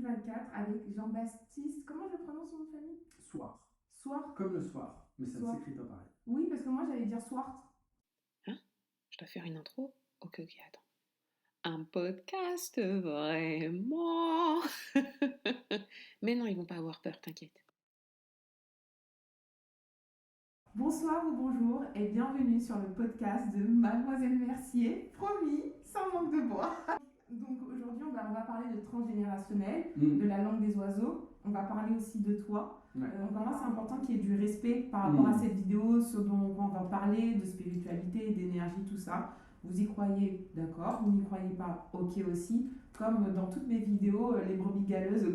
2024 avec Jean-Baptiste. Comment je prononce son nom de famille? Soir. Soir? Comme le soir, mais ça ne Soir. s'écrit pas pareil. Oui, parce que moi j'allais dire Swart. Hein? Je dois faire une intro? Ok, attends. Un podcast, vraiment? Mais non, ils vont pas avoir peur, t'inquiète. Bonsoir ou bonjour et bienvenue sur le podcast de Mademoiselle Mercier. Promis, sans manque de bois. Donc aujourd'hui, on va parler de transgénérationnel, de la langue des oiseaux. On va parler aussi de toi. Ouais. Pour moi, c'est important qu'il y ait du respect par rapport à cette vidéo, ce dont on va parler, de spiritualité, d'énergie, tout ça. Vous y croyez, d'accord. Vous n'y croyez pas, ok aussi. Comme dans toutes mes vidéos, les brebis galeuses,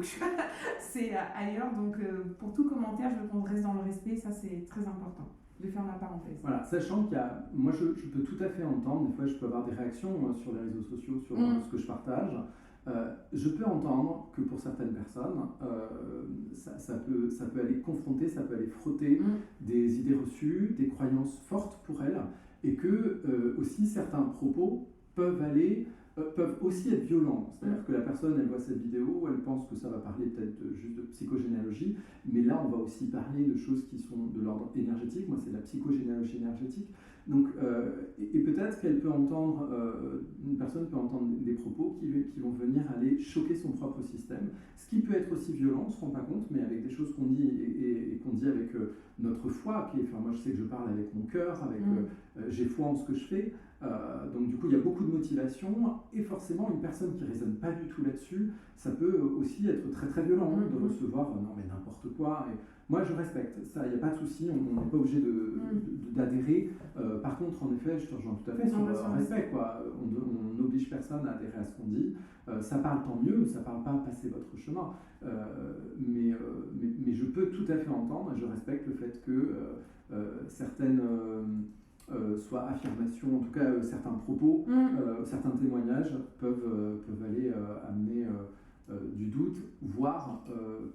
c'est ailleurs. Donc pour tout commentaire, je veux qu'on reste dans le respect. Ça, c'est très important. Je vais faire ma parenthèse. Voilà, sachant qu'il y a, moi je peux tout à fait entendre, des fois je peux avoir des réactions sur les réseaux sociaux, sur ce que je partage. Je peux entendre que pour certaines personnes, ça peut aller confronter, ça peut aller frotter des idées reçues, des croyances fortes pour elles, et que aussi certains propos peuvent aussi être violents. C'est-à-dire que la personne, elle voit cette vidéo, elle pense que ça va parler peut-être juste de psychogénéalogie, mais là, on va aussi parler de choses qui sont de l'ordre énergétique. Moi, c'est de la psychogénéalogie énergétique. Donc, et peut-être qu'elle peut entendre, une personne peut entendre des propos qui vont venir aller choquer son propre système, ce qui peut être aussi violent, on ne se rend pas compte, mais avec des choses qu'on dit et qu'on dit avec notre foi, moi je sais que je parle avec mon cœur, j'ai foi en ce que je fais. Donc du coup il y a beaucoup de motivation et forcément une personne qui ne raisonne pas du tout là-dessus, ça peut aussi être très très violent de recevoir non mais n'importe quoi. Et moi je respecte ça, il n'y a pas de souci, on n'est pas obligé d'adhérer. Par contre en effet je te rejoins tout à fait sur le respect quoi. On n'oblige personne à adhérer à ce qu'on dit. Ça parle tant mieux, ça parle pas passer votre chemin. Mais je peux tout à fait entendre et je respecte le fait que certaines soit affirmations, en tout cas certains propos, certains témoignages peuvent aller amener du doute, voire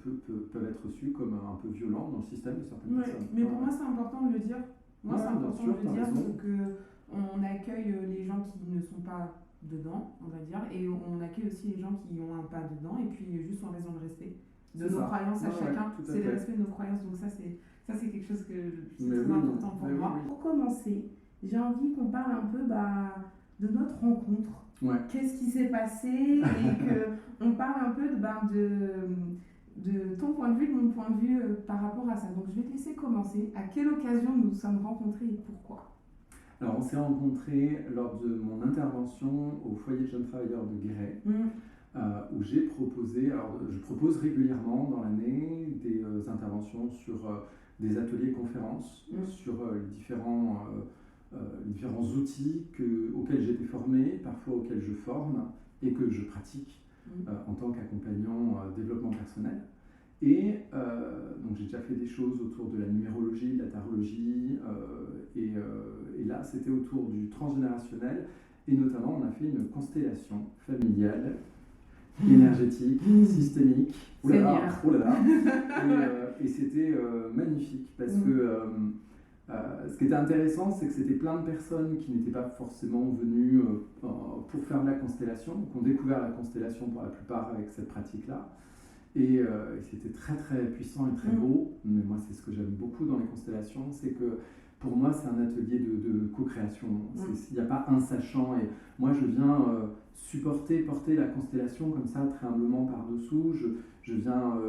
peuvent être reçus comme un peu violents dans le système de certaines personnes. Mais pour moi c'est important de le dire. Moi c'est important de le dire pour qu'on accueille les gens qui ne sont pas dedans, on va dire, et on accueille aussi les gens qui ont un pas dedans, et puis juste on reste dans le respect de nos croyances à chacun. C'est le respect de nos croyances, donc ça c'est quelque chose c'est très important pour moi. Pour commencer, j'ai envie qu'on parle un peu de notre rencontre. Ouais. Qu'est-ce qui s'est passé et qu'on parle un peu de ton point de vue, de mon point de vue par rapport à ça. Donc je vais te laisser commencer. À quelle occasion nous nous sommes rencontrés et pourquoi? Alors on s'est rencontrés lors de mon intervention au foyer de jeunes travailleurs de Guéret. Où j'ai proposé, alors je propose régulièrement dans l'année des interventions sur des ateliers conférences, sur les différents outils auxquels j'ai été formé, parfois auxquels je forme et que je pratique en tant qu'accompagnant développement personnel. Et donc j'ai déjà fait des choses autour de la numérologie, de la tarologie, et là c'était autour du transgénérationnel, et notamment on a fait une constellation familiale énergétique, systémique, et c'était magnifique parce que ce qui était intéressant, c'est que c'était plein de personnes qui n'étaient pas forcément venues pour faire de la constellation, qui ont découvert la constellation pour la plupart avec cette pratique-là, et c'était très très puissant et très beau. Mais moi c'est ce que j'aime beaucoup dans les constellations, c'est que pour moi, c'est un atelier de co-création. Il n'y a pas un sachant. Et moi, je viens porter la constellation comme ça, très humblement par-dessous. Je viens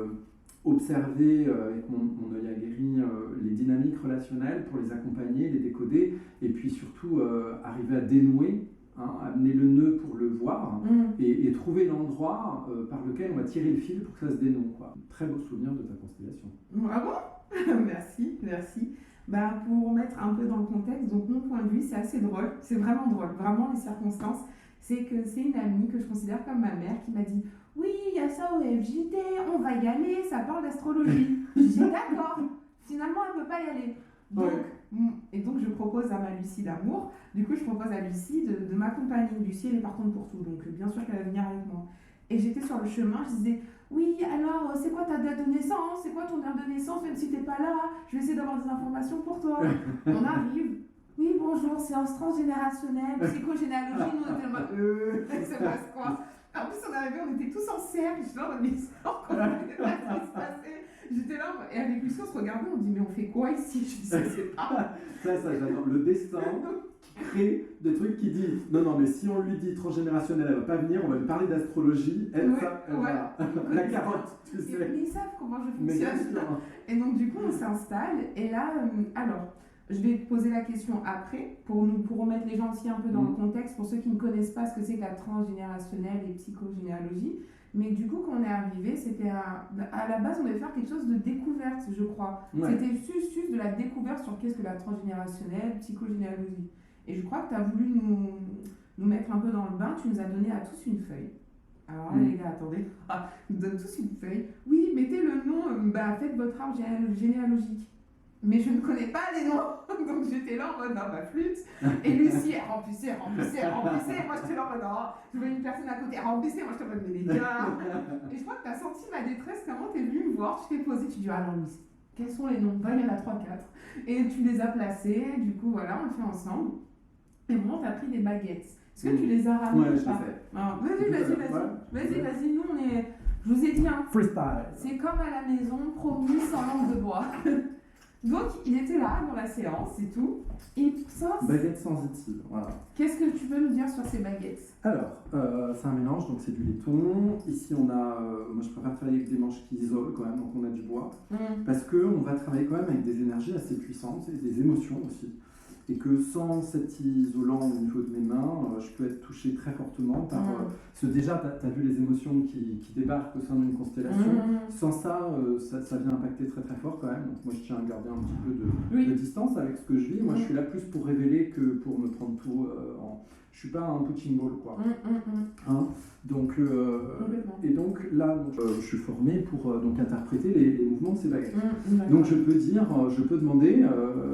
observer avec mon œil aguerri les dynamiques relationnelles pour les accompagner, les décoder, et puis surtout arriver à dénouer, amener le nœud pour le voir, et trouver l'endroit par lequel on va tirer le fil pour que ça se dénoue. Très beau souvenir de ta constellation. Bravo. Merci. Pour mettre un peu dans le contexte, donc mon point de vue, c'est assez drôle, c'est vraiment drôle, vraiment les circonstances, c'est que c'est une amie que je considère comme ma mère qui m'a dit « Oui, il y a ça au FJT, on va y aller, ça parle d'astrologie. » Je dis « D'accord, finalement elle ne peut pas y aller. » Donc je propose à ma Lucie d'amour, du coup je propose à Lucie de m'accompagner. Lucie elle est partante pour tout, donc bien sûr qu'elle va venir avec moi. Et j'étais sur le chemin, je disais « Oui, alors, c'est quoi ta date de naissance? C'est quoi ton heure de naissance? Même si t'es pas là, je vais essayer d'avoir des informations pour toi. » On arrive. « Oui, bonjour, séance transgénérationnelle, psychogénéalogie. » Nous, on était en mode « Ça passe quoi ?» En plus, on est arrivé, on était tous en cercle. Je suis là, mais on comprenait pas ce qui se passait. J'étais là, et avec Lucie, on se regardait, on dit, mais on fait quoi ici? Je dis, ça, c'est pas. Ça, j'adore. Le destin qui crée des trucs qui dit non, mais si on lui dit transgénérationnelle, elle va pas venir, on va lui parler d'astrologie, elle, Ouais, ça, elle ouais. va. La carotte, tu sais. Mais ils savent comment je Mais bien fonctionne. sûr. Et donc, du coup, on s'installe. Et là, alors, je vais te poser la question après pour remettre les gens aussi un peu dans le contexte, pour ceux qui ne connaissent pas ce que c'est que la transgénérationnelle et psychogénéalogie. Mais du coup, quand on est arrivé, c'était à la base, on devait faire quelque chose de découverte, je crois. Ouais. C'était juste de la découverte sur qu'est-ce que la transgénérationnelle, psychogénéalogie. Et je crois que tu as voulu nous mettre un peu dans le bain. Tu nous as donné à tous une feuille. Alors là, les gars, attendez. Ils nous donnent tous une feuille. Oui, mettez le nom, faites votre arbre généalogique. Mais je ne connais pas les noms. Donc j'étais là en mode, flûte. Et Lucie, elle remplissait. Moi, j'étais là en mode, je voyais une personne à côté, elle remplissait. Moi, j'étais en mode, mais les gars. Et je crois que tu as senti ma détresse. Comment tu es venue me voir, tu t'es posée, tu dis, alors Lucie, quels sont les noms? Il y en a 3-4. Et tu les as placés. Du coup, voilà, on le fait ensemble. Et bon, tu as pris des baguettes. Est-ce que tu les as ramenées? Ouais, je les ai. Vas-y, nous, on est. Je vous ai dit, freestyle. C'est comme à la maison, promis, sans langue de bois. Donc, il était là dans la séance et tout. Et ça, baguette sensitive, voilà. Qu'est-ce que tu peux nous dire sur ces baguettes? Alors, c'est un mélange, donc c'est du laiton. Ici, on a, moi je préfère travailler avec des manches qui isolent quand même, donc on a du bois. Parce qu'on va travailler quand même avec des énergies assez puissantes et des émotions aussi. Et que sans cet isolant au niveau de mes mains, je peux être touché très fortement par... parce que déjà, tu as vu les émotions qui débarquent au sein d'une constellation. Sans ça, ça vient impacter très très fort quand même. Donc moi, je tiens à garder un petit peu de distance avec ce que je vis. Moi, je suis là plus pour révéler que pour me prendre tout en... Je suis pas un punching ball, quoi. Hein, donc, et donc là, je suis formé pour donc interpréter les mouvements de ces baguettes. Donc je peux demander,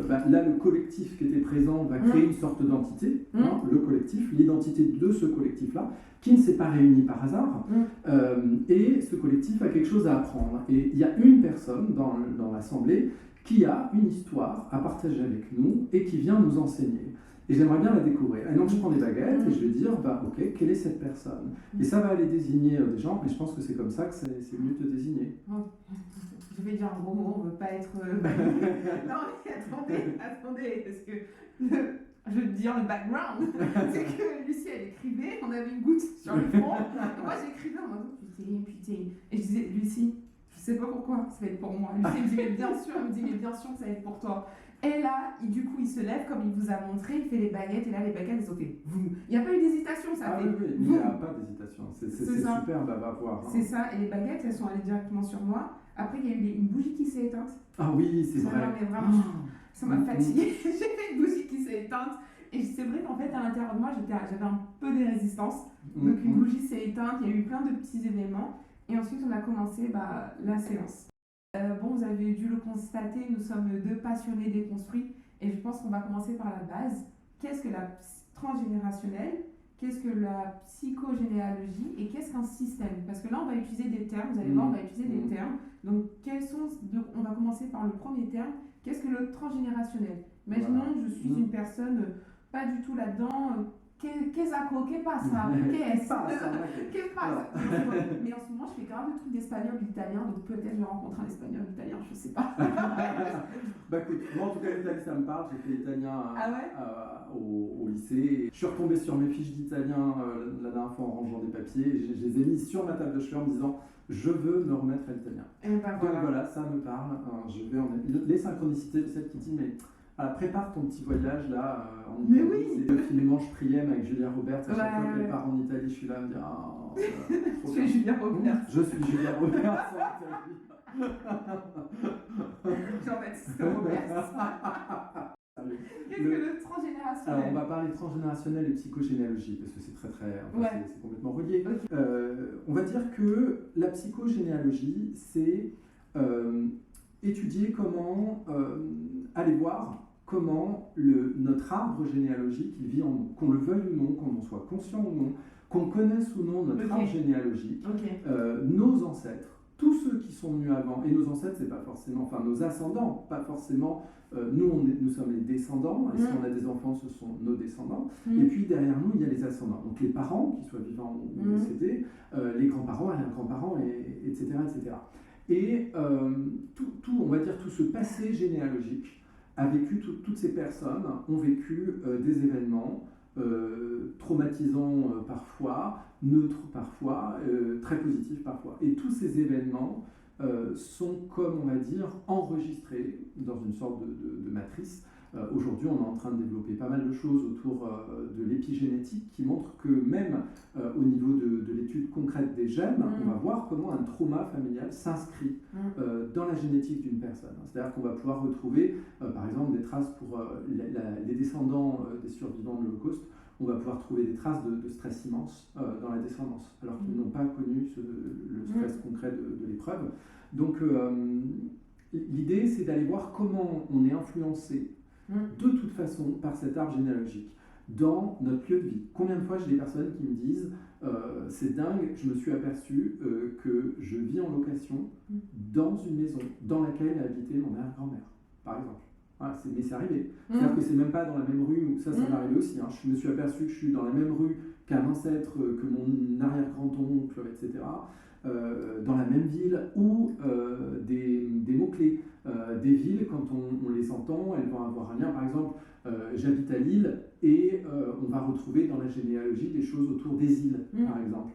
là le collectif qui était présent va créer une sorte d'entité, le collectif, l'identité de ce collectif-là, qui ne s'est pas réuni par hasard, et ce collectif a quelque chose à apprendre. Et il y a une personne dans l'assemblée qui a une histoire à partager avec nous et qui vient nous enseigner. Et j'aimerais bien la découvrir. Et donc je prends des baguettes et je vais dire, ok, quelle est cette personne? Et ça va aller désigner des gens, et je pense que c'est comme ça que c'est mieux de te désigner. Je vais dire un gros mot, on ne veut pas être... Non, mais attendez, parce que je veux te dire le background. C'est que Lucie, elle écrivait, on avait une goutte sur le front. Moi, j'écrivais en mode, putain. Et je disais, Lucie, je sais pas pourquoi, ça va être pour moi. Lucie, elle me dit, mais bien sûr, que ça va être pour toi. Et là, du coup, il se lève comme il vous a montré, il fait les baguettes, et là, les baguettes, elles ont fait boum. Il n'y a pas eu d'hésitation, ça fait oui, il n'y a pas d'hésitation. C'est super, va voir. C'est ça, et les baguettes, elles sont allées directement sur moi. Après, il y a eu une bougie qui s'est éteinte. Ah oui, c'est vrai. Ça m'a fatiguée. J'ai fait une bougie qui s'est éteinte. Et c'est vrai qu'en fait, à l'intérieur de moi, j'avais un peu des résistances. Donc, une bougie s'est éteinte, il y a eu plein de petits événements. Et ensuite, on a commencé la séance. Vous avez dû le constater, nous sommes deux passionnés déconstruits. Et je pense qu'on va commencer par la base. Qu'est-ce que la transgénérationnelle? Qu'est-ce que la psychogénéalogie et qu'est-ce qu'un système? Parce que là, on va utiliser des termes, vous allez voir, on va utiliser des termes. Donc, on va commencer par le premier terme. Qu'est-ce que le transgénérationnel? Imaginons que je suis une personne pas du tout là-dedans. Qu'est-ce que passa? Mais en ce moment, je fais grave de trucs d'espagnol, d'italien, donc peut-être je vais rencontrer un espagnol, italien, je sais pas. Écoute, moi en tout cas, l'italien ça me parle. J'ai fait l'italien au lycée. Je suis retombé sur mes fiches d'italien la dernière fois en rangeant des papiers. Je les ai mis sur ma table de chevet en me disant je veux me remettre à l'italien. Donc voilà, ça me parle. Je vais les synchronicités, celle qui dit mais. Prépare ton petit voyage là en Italie. Oui. C'est le film Je Priem avec Julia Roberts. À chaque fois qu'elle part en Italie, je suis là à me dire je suis Julia Roberts. Je suis Julia Roberts en Italie. Jean-Baptiste Roberts. Qu'est-ce que le transgénérationnel? Alors on va parler transgénérationnel et psychogénéalogie parce que c'est c'est complètement relié. On va dire que la psychogénéalogie c'est étudier comment aller voir comment notre arbre généalogique il vit en nous, qu'on le veuille ou non, qu'on en soit conscient ou non, qu'on connaisse ou non notre arbre généalogique, nos ancêtres, tous ceux qui sont venus avant, et nos ancêtres, c'est pas forcément, enfin nos ascendants, pas forcément, nous sommes les descendants, et si on a des enfants, ce sont nos descendants, et puis derrière nous, il y a les ascendants, donc les parents, qu'ils soient vivants ou décédés, les grands-parents, arrière-grands-parents, etc., etc. Et on va dire, tout ce passé généalogique a vécu, toutes ces personnes ont vécu des événements traumatisants parfois, neutres parfois, très positifs parfois. Et tous ces événements sont, comme on va dire, enregistrés dans une sorte de matrice. Aujourd'hui, on est en train de développer pas mal de choses autour de l'épigénétique qui montrent que même au niveau de l'étude concrète des gènes, on va voir comment un trauma familial s'inscrit dans la génétique d'une personne. C'est-à-dire qu'on va pouvoir retrouver, par exemple, des traces pour les descendants des survivants de l'Holocauste. On va pouvoir trouver des traces de stress immense dans la descendance, alors qu'ils n'ont pas connu le stress concret de l'épreuve. Donc, l'idée, c'est d'aller voir comment on est influencé de toute façon par cet arbre généalogique dans notre lieu de vie. Combien de fois j'ai des personnes qui me disent c'est dingue, je me suis aperçu que je vis en location dans une maison dans laquelle a habité mon arrière-grand-mère, par exemple. Voilà, mais c'est arrivé. C'est-à-dire que c'est même pas dans la même rue, ça m'est arrivé aussi. Hein. Je me suis aperçu que je suis dans la même rue qu'un ancêtre, que mon arrière-grand-oncle, etc. Dans la même ville, ou des mots-clés. Des villes, quand on les entend, elles vont avoir un lien. Par exemple, j'habite à Lille et on va retrouver dans la généalogie des choses autour des îles, par exemple.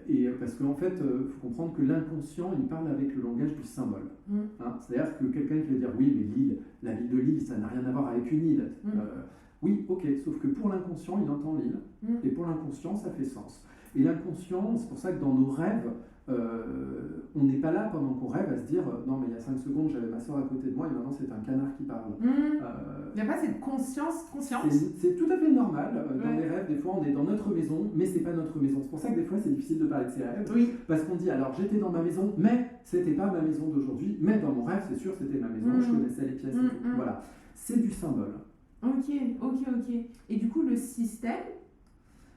Et parce qu'en fait, il faut comprendre que l'inconscient, il parle avec le langage du symbole. Hein, c'est-à-dire que quelqu'un qui va dire oui, mais Lille, la ville de Lille, ça n'a rien à voir avec une île. Oui, ok, sauf que pour l'inconscient, il entend l'île. Et pour l'inconscient, ça fait sens. Et l'inconscient, c'est pour ça que dans nos rêves, on n'est pas là pendant qu'on rêve à se dire non, mais il y a 5 secondes, j'avais ma soeur à côté de moi et maintenant c'est un canard qui parle. Il n'y a pas cette conscience. C'est tout à fait normal. Dans les rêves, des fois, on est dans notre maison, mais c'est pas notre maison. C'est pour ça que des fois, c'est difficile de parler de ses rêves. Parce qu'on dit alors j'étais dans ma maison, mais c'était pas ma maison d'aujourd'hui. Mais dans mon rêve, c'est sûr, c'était ma maison, je connaissais les pièces et tout. Voilà. C'est du symbole. Ok. Et du coup, le système,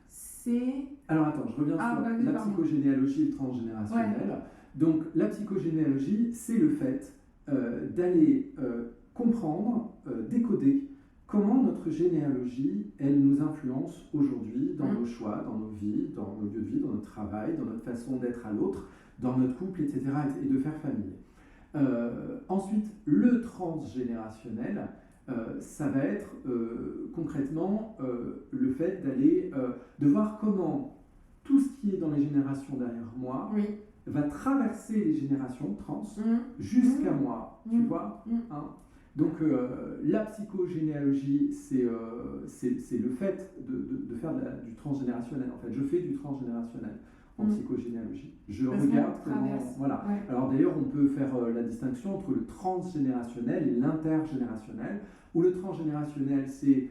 c'est... Alors attends, je reviens sur la psychogénéalogie et le transgénérationnel. Donc la psychogénéalogie, c'est le fait d'aller comprendre, décoder comment notre généalogie, elle nous influence aujourd'hui dans nos choix, dans nos vies, dans nos lieux de vie, dans notre travail, dans notre façon d'être à l'autre, dans notre couple, etc. et de faire famille. Ensuite, le transgénérationnel, ça va être concrètement le fait d'aller, de voir comment tout ce qui est dans les générations derrière moi va traverser les générations trans jusqu'à moi, tu vois hein. Donc la psychogénéalogie, c'est le fait de faire du transgénérationnel. En fait, je fais du transgénérationnel en psychogénéalogie. Je regarde comment... Voilà. Alors d'ailleurs, on peut faire la distinction entre le transgénérationnel et l'intergénérationnel, où le transgénérationnel, c'est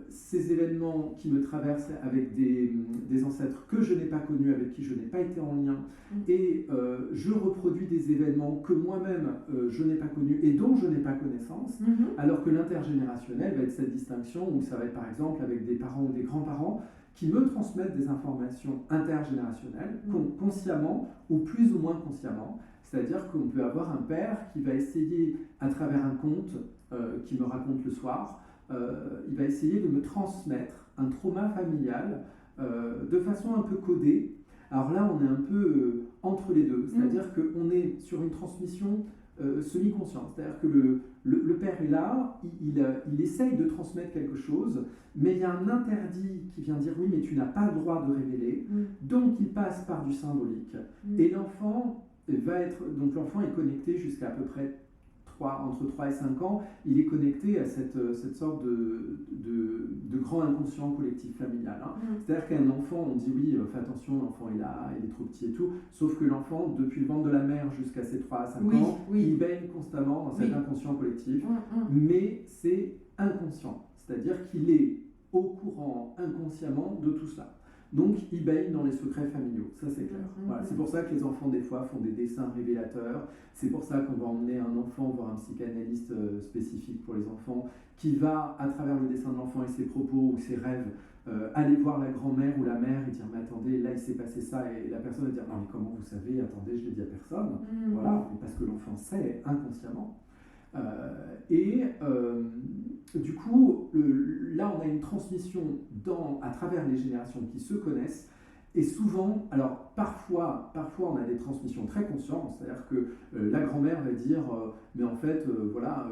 ces événements qui me traversent avec des ancêtres que je n'ai pas connus, avec qui je n'ai pas été en lien, et je reproduis des événements que moi-même je n'ai pas connus et dont je n'ai pas connaissance, alors que l'intergénérationnel va être cette distinction où ça va être par exemple avec des parents ou des grands-parents qui me transmettent des informations intergénérationnelles, consciemment ou plus ou moins consciemment. C'est-à-dire qu'on peut avoir un père qui va essayer, à travers un conte qu'il me raconte le soir, il va essayer de me transmettre un trauma familial de façon un peu codée. Alors là, on est un peu entre les deux, c'est-à-dire qu'on est sur une transmission semi-consciente, c'est-à-dire que le père est là, il essaye de transmettre quelque chose, mais il y a un interdit qui vient dire oui, mais tu n'as pas le droit de révéler, donc il passe par du symbolique. Et l'enfant va être, donc l'enfant est connecté jusqu'à peu près entre 3 et 5 ans, il est connecté à cette sorte de grand inconscient collectif familial. Hein. C'est-à-dire qu'un enfant, on dit oui, fais attention, l'enfant est là, il est trop petit et tout, sauf que l'enfant, depuis le ventre de la mère jusqu'à ses 3 à 5 ans, il baigne constamment dans cet inconscient collectif, mais c'est inconscient, c'est-à-dire qu'il est au courant inconsciemment de tout cela. Donc, il baigne dans les secrets familiaux, ça c'est clair. Voilà. C'est pour ça que les enfants, des fois, font des dessins révélateurs. C'est pour ça qu'on va emmener un enfant voir un psychanalyste spécifique pour les enfants qui va, à travers le dessin de l'enfant et ses propos ou ses rêves, aller voir la grand-mère ou la mère et dire mais attendez, là il s'est passé ça, et la personne va dire non mais comment vous savez, attendez, je l'ai dit à personne. Voilà, parce que l'enfant sait inconsciemment. Du coup, là on a une transmission à travers les générations qui se connaissent. Et souvent, alors parfois on a des transmissions très conscientes, c'est-à-dire que la grand-mère va dire mais en fait voilà,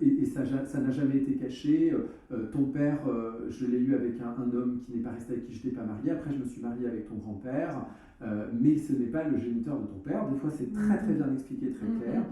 et ça n'a jamais été caché, ton père je l'ai eu avec un homme qui n'est pas resté, avec qui je n'étais pas mariée, après je me suis mariée avec ton grand-père, mais ce n'est pas le géniteur de ton père. Des fois c'est très très bien expliqué, très clair,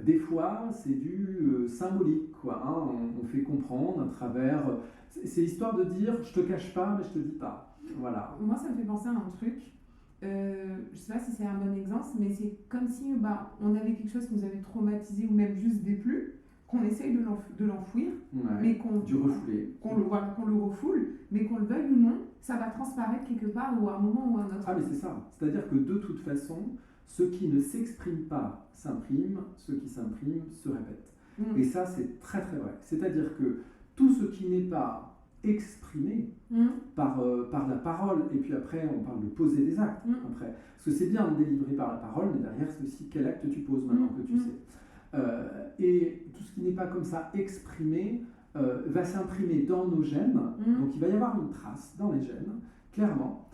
des fois c'est du symbolique, quoi, hein, on fait comprendre à travers, c'est histoire de dire je te cache pas mais je te dis pas. Voilà. Moi, ça me fait penser à un truc. Je ne sais pas si c'est un bon exemple, mais c'est comme si on avait quelque chose qui nous avait traumatisé ou même juste déplu, qu'on essaye de l'enfouir, mais du refouler. Qu'on le refoule, mais qu'on le veuille ou non, ça va transparaître quelque part ou à un moment ou à un autre. Ah, mais c'est ça. C'est-à-dire que de toute façon, ce qui ne s'exprime pas s'imprime, ce qui s'imprime se répète. Et ça, c'est très très vrai. C'est-à-dire que tout ce qui n'est pas exprimé par la parole, et puis après on parle de poser des actes après, parce que c'est bien de délivrer par la parole, mais derrière c'est aussi quel acte tu poses maintenant que tu sais, et tout ce qui n'est pas comme ça exprimé va s'imprimer dans nos gènes, donc il va y avoir une trace dans les gènes, clairement,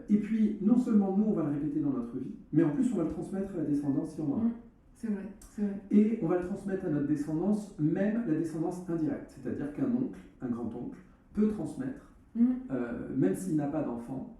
et puis non seulement nous on va le répéter dans notre vie, mais en plus on va le transmettre à la descendance si on en a. C'est vrai, c'est vrai. Et on va le transmettre à notre descendance, même la descendance indirecte, c'est-à-dire qu'un oncle, un grand-oncle, peut transmettre, même s'il n'a pas d'enfant,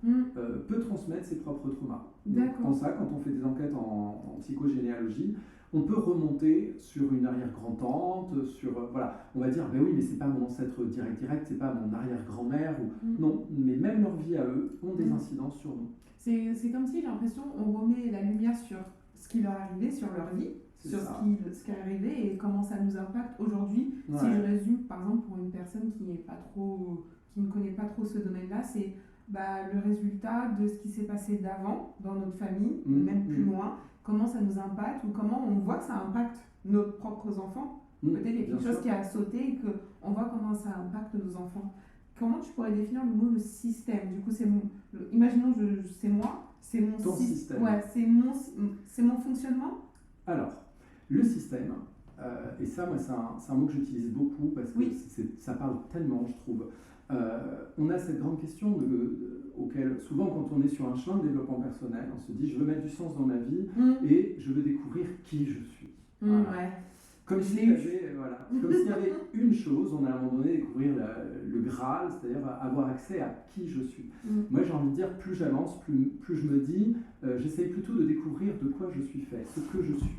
peut transmettre ses propres traumas. Donc, en ça, quand on fait des enquêtes en psychogénéalogie, on peut remonter sur une arrière-grand-tante, sur, voilà, on va dire, ben oui, mais c'est pas mon ancêtre direct, c'est pas mon arrière-grand-mère, non, mais même leur vie à eux ont des incidences sur nous. C'est comme si, j'ai l'impression, on remet la lumière sur ce qui leur arrivait, sur leur vie, sur ce qui est arrivé et comment ça nous impacte aujourd'hui. Si je résume, par exemple, pour une personne qui ne connaît pas trop ce domaine-là, c'est le résultat de ce qui s'est passé d'avant dans notre famille, même plus loin, comment ça nous impacte ou comment on voit que ça impacte nos propres enfants. Peut-être qu'il y a quelque chose qui a sauté et qu'on voit comment ça impacte nos enfants. Comment tu pourrais définir le mot le système? Du coup, imaginons c'est moi, c'est mon système. Ouais, c'est mon fonctionnement. Alors, le système, et ça, moi, c'est un mot que j'utilise beaucoup parce que ça parle tellement, je trouve. On a cette grande question auquel, souvent, quand on est sur un chemin de développement personnel, on se dit je veux mettre du sens dans ma vie et je veux découvrir qui je suis. Voilà. Comme s'il y avait une chose, on a à un moment donné découvrir le Graal, c'est-à-dire avoir accès à qui je suis. Moi, j'ai envie de dire, plus j'avance, plus je me dis, j'essaye plutôt de découvrir de quoi je suis fait, ce que je suis.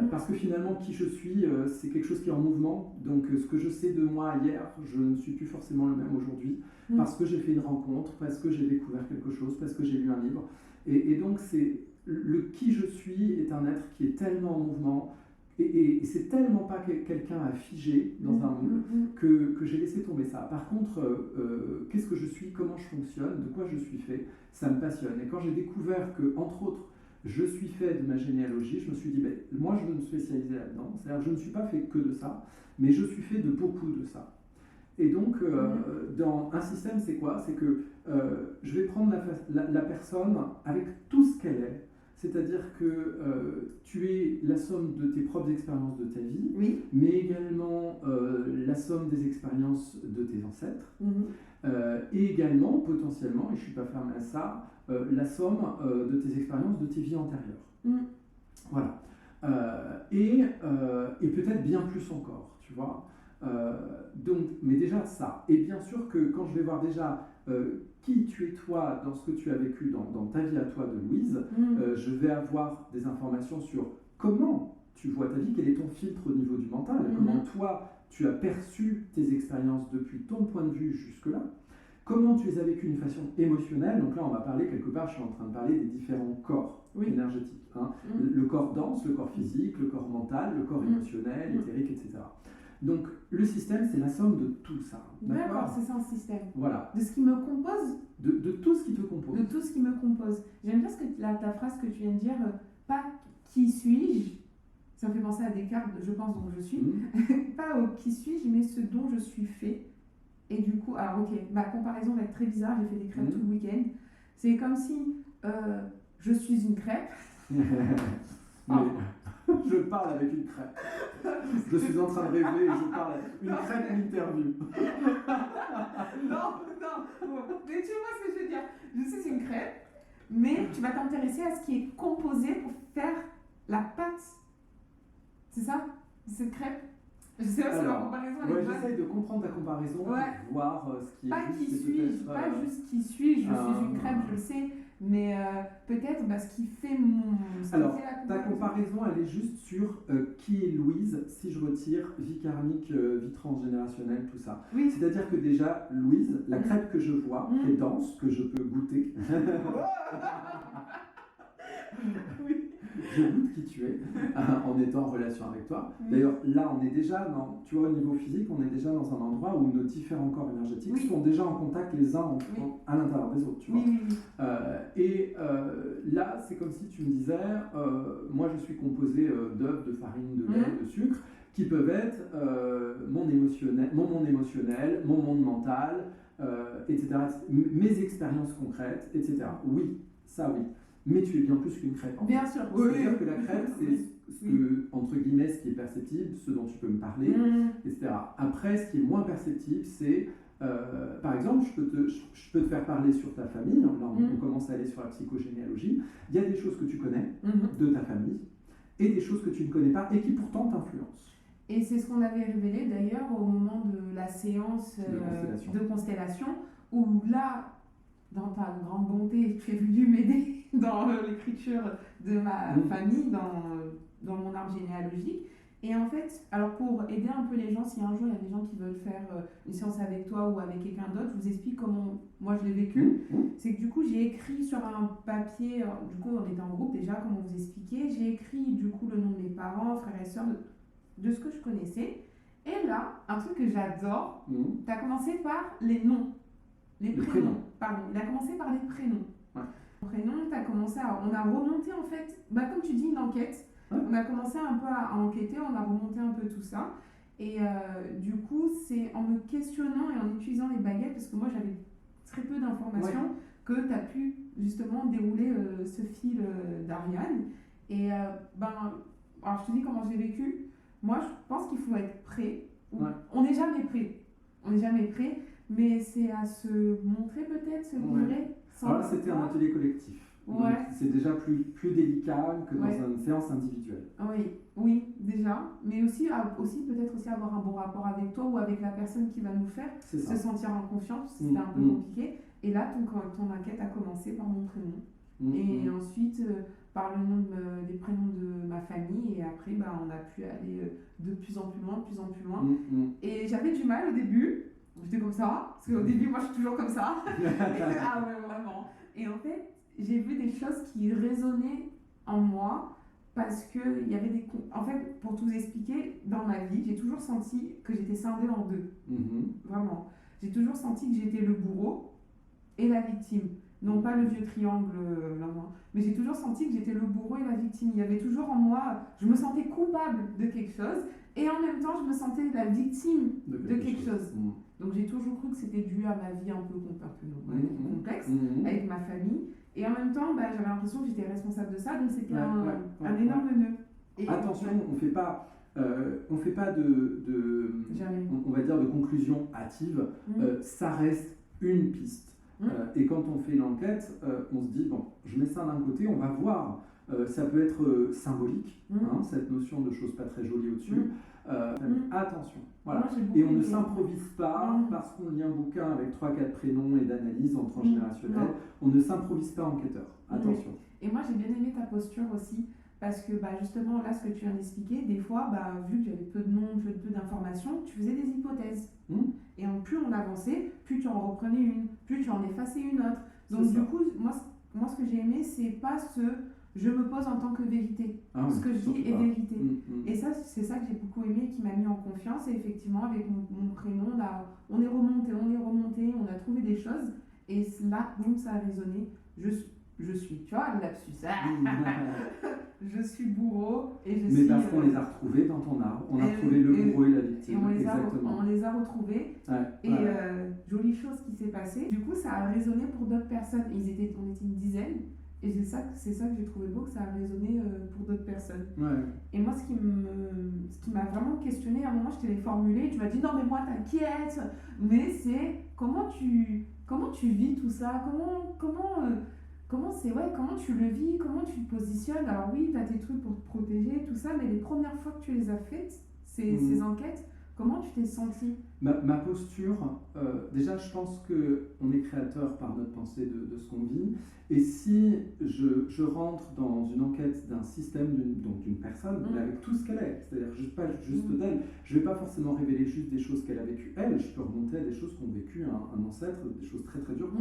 Parce que finalement, qui je suis, c'est quelque chose qui est en mouvement. Donc, ce que je sais de moi hier, je ne suis plus forcément le même aujourd'hui, parce que j'ai fait une rencontre, parce que j'ai découvert quelque chose, parce que j'ai lu un livre. Et donc, le qui je suis est un être qui est tellement en mouvement, et c'est tellement pas quelqu'un à figer dans un moule que j'ai laissé tomber ça. Par contre, qu'est-ce que je suis, comment je fonctionne, de quoi je suis fait, ça me passionne. Et quand j'ai découvert que, entre autres, je suis fait de ma généalogie, je me suis dit, moi je veux me spécialiser là-dedans. C'est-à-dire, je ne suis pas fait que de ça, mais je suis fait de beaucoup de ça. Et donc, dans un système, c'est quoi? C'est que je vais prendre la personne avec tout ce qu'elle est. C'est-à-dire que tu es la somme de tes propres expériences de ta vie, mais également la somme des expériences de tes ancêtres, et également, potentiellement, et je ne suis pas fermé à ça, la somme de tes expériences de tes vies antérieures. Voilà. Et peut-être bien plus encore, tu vois. Donc, mais déjà ça. Et bien sûr que quand je vais voir déjà qui tu es toi dans ce que tu as vécu dans ta vie à toi de Louise, je vais avoir des informations sur comment tu vois ta vie, quel est ton filtre au niveau du mental, comment toi tu as perçu tes expériences depuis ton point de vue jusque-là, comment tu les as vécues d'une façon émotionnelle. Donc là on va parler quelque part, je suis en train de parler des différents corps énergétiques. Le corps dense, le corps physique, le corps mental, le corps émotionnel, éthérique, etc. Donc, le système, c'est la somme de tout ça. D'accord, c'est ça un système. Voilà. De ce qui me compose. De tout ce qui te compose. De tout ce qui me compose. J'aime bien ta phrase que tu viens de dire, pas qui suis-je. Ça me fait penser à Descartes, je pense, dont je suis. Pas au qui suis-je, mais ce dont je suis fait. Et du coup, alors ok, ma comparaison va être très bizarre, j'ai fait des crêpes tout le week-end. C'est comme si je suis une crêpe. Mais je parle avec une crêpe. Je suis en train de rêver et je parle avec une crêpe interview. Non, mais tu vois ce que je veux dire. Je sais, c'est une crêpe, mais tu vas t'intéresser à ce qui est composé pour faire la pâte. C'est ça, cette crêpe. Je sais pas si la comparaison est bonne. J'essaye de comprendre ta comparaison pour voir ce qui est pas juste. Qui suis-je, pas juste qui suis-je, je suis une crêpe, je le sais, mais peut-être ce qui fait mon... Alors, ta comparaison, elle est juste sur qui est Louise, si je retire vie karmique, vie transgénérationnelle, tout ça. Oui. C'est-à-dire que déjà, Louise, la crêpe que je vois, est dense, que je peux goûter. Oui. Je goûte qui tu es en étant en relation avec toi. D'ailleurs, là, on est déjà tu vois, au niveau physique, on est déjà dans un endroit où nos différents corps énergétiques sont déjà en contact les uns à l'intérieur des autres, tu vois. Là, c'est comme si tu me disais, moi, je suis composé d'œufs, de farine, de lait, de sucre, qui peuvent être mon monde émotionnel, mon monde mental, etc. Mes expériences concrètes, etc. Oui, ça oui. Mais tu es bien plus qu'une crêpe. Bien sûr. C'est-à-dire que la crêpe, c'est ce que, entre guillemets, ce qui est perceptible, ce dont tu peux me parler, etc. Après, ce qui est moins perceptible, c'est, par exemple, je peux te faire parler sur ta famille. Là, on commence à aller sur la psychogénéalogie. Il y a des choses que tu connais de ta famille et des choses que tu ne connais pas et qui pourtant t'influencent. Et c'est ce qu'on avait révélé d'ailleurs au moment de la séance de constellation, où là, dans ta grande bonté, tu es venu m'aider dans l'écriture de ma famille, dans mon arbre généalogique. Et en fait, alors pour aider un peu les gens, si un jour il y a des gens qui veulent faire une séance avec toi ou avec quelqu'un d'autre, je vous explique comment moi je l'ai vécu. C'est que du coup, j'ai écrit sur un papier, du coup on était en groupe déjà, comme on vous expliquait, j'ai écrit du coup le nom de mes parents, frères et sœurs, de ce que je connaissais. Et là, un truc que j'adore, tu as commencé par les noms. Les prénoms. Pardon, il a commencé par les prénoms. Prénom, on a remonté en fait, comme tu dis, une enquête. On a commencé un peu à enquêter, on a remonté un peu tout ça. Et du coup, c'est en me questionnant et en utilisant les baguettes, parce que moi j'avais très peu d'informations, que tu as pu justement dérouler ce fil d'Ariane. Et alors je te dis comment j'ai vécu. Moi, je pense qu'il faut être prêt. On n'est jamais prêt. On n'est jamais prêt. Mais c'est à se montrer peut-être, se livrer. Alors là, c'était un atelier collectif. C'est déjà plus délicat que dans une séance individuelle. Oui, déjà. Mais aussi peut-être aussi avoir un bon rapport avec toi ou avec la personne qui va nous faire se sentir en confiance. C'était un peu compliqué. Et là, ton enquête a commencé par mon prénom. Et ensuite, par le nom des prénoms de ma famille. Et après, on a pu aller de plus en plus loin. Et j'avais du mal au début. J'étais comme ça, parce qu'au début, moi, je suis toujours comme ça. Vraiment. Et en fait, j'ai vu des choses qui résonnaient en moi parce qu'il y avait des... En fait, pour tout vous expliquer, dans ma vie, j'ai toujours senti que j'étais scindée en deux. Vraiment. J'ai toujours senti que j'étais le bourreau et la victime. Non pas le vieux triangle, mais j'ai toujours senti que j'étais le bourreau et la victime. Il y avait toujours en moi... Je me sentais coupable de quelque chose et en même temps, je me sentais la victime de quelque chose. Donc j'ai toujours cru que c'était dû à ma vie un peu complexe avec ma famille. Et en même temps, j'avais l'impression que j'étais responsable de ça, donc c'était un énorme nœud. Et attention, on fait pas on va dire de conclusion hâtive. Ça reste une piste. Et quand on fait l'enquête, on se dit, bon, je mets ça d'un côté, on va voir. Ça peut être symbolique, cette notion de choses pas très jolies au-dessus. Attention, voilà. Et on ne s'improvise pas parce qu'on lit un bouquin avec 3-4 prénoms et d'analyse en transgénérationnel. On ne s'improvise pas enquêteur. Attention. Et moi, j'ai bien aimé ta posture aussi. Parce que justement, là, ce que tu viens d'expliquer, des fois, vu que j'avais peu de noms, peu d'informations, tu faisais des hypothèses. Et plus on avançait, plus tu en reprenais une, plus tu en effaçais une autre. Donc du coup, moi, ce que j'ai aimé, c'est pas je me pose en tant que vérité. Ce que je dis est vérité. Et ça, c'est ça que j'ai beaucoup aimé, qui m'a mis en confiance. Et effectivement, avec mon prénom, on est remonté, on a trouvé des choses. Et là, boum, ça a résonné. Je suis, tu vois, le lapsus. je suis bourreau et je Mais suis... parce qu'on les a retrouvés dans ton arbre. On a retrouvé le bourreau et la victime. Et Exactement. on les a retrouvés. Jolie chose qui s'est passée. Du coup, ça a résonné pour d'autres personnes. On était une dizaine. Et c'est ça que j'ai trouvé beau, que ça a résonné pour d'autres personnes. Et moi, ce qui m'a vraiment questionné, à un moment, je te l'ai formulé, tu m'as dit, non, mais moi, t'inquiète. Mais c'est comment tu vis tout ça, comment tu le vis, comment tu te positionnes. Alors oui, tu as tes trucs pour te protéger, tout ça, mais les premières fois que tu les as faites, ces enquêtes, comment tu t'es sentie? Ma posture, déjà je pense qu'on est créateur par notre pensée de ce qu'on vit, et si je rentre dans une enquête d'un système, d'une personne, mais avec tout ce qu'elle est, c'est-à-dire pas juste d'elle, je ne vais pas forcément révéler juste des choses qu'elle a vécues elle, je peux remonter à des choses qu'ont vécu un ancêtre, des choses très très dures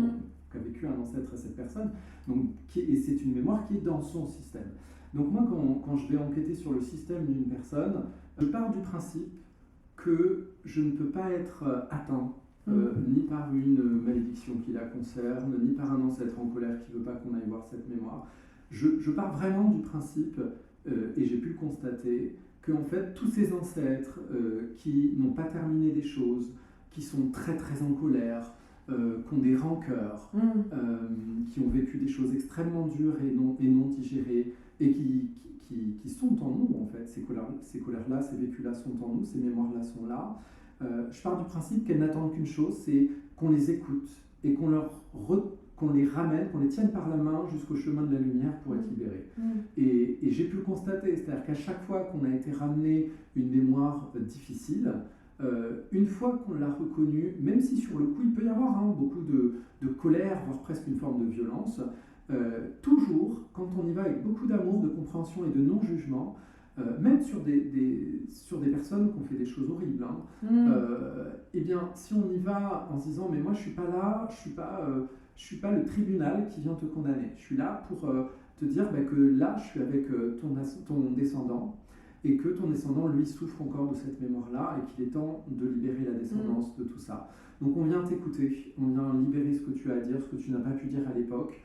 qu'a vécu un ancêtre à cette personne, et c'est une mémoire qui est dans son système. Donc moi quand je vais enquêter sur le système d'une personne, je pars du principe que je ne peux pas être atteint ni par une malédiction qui la concerne, ni par un ancêtre en colère qui ne veut pas qu'on aille voir cette mémoire. Je pars vraiment du principe, et j'ai pu le constater, qu'en fait tous ces ancêtres qui n'ont pas terminé des choses, qui sont très très en colère, qui ont des rancœurs, qui ont vécu des choses extrêmement dures et non digérées, et qui sont en nous en fait, ces colères-là, ces vécus-là sont en nous, ces mémoires-là sont là. Je pars du principe qu'elles n'attendent qu'une chose, c'est qu'on les écoute et qu'on les ramène, qu'on les tienne par la main jusqu'au chemin de la lumière pour être libérés. Et j'ai pu le constater, c'est-à-dire qu'à chaque fois qu'on a été ramené une mémoire difficile, une fois qu'on l'a reconnue, même si sur le coup il peut y avoir beaucoup de colère, voire presque une forme de violence, toujours, quand on y va avec beaucoup d'amour, de compréhension et de non-jugement, même sur des personnes qui ont fait des choses horribles, eh bien, si on y va en se disant « mais moi je suis pas là, je suis pas le tribunal qui vient te condamner, je suis là pour te dire que là je suis avec ton descendant, et que ton descendant, lui, souffre encore de cette mémoire-là, et qu'il est temps de libérer la descendance de tout ça. Donc on vient t'écouter, on vient libérer ce que tu as à dire, ce que tu n'as pas pu dire à l'époque,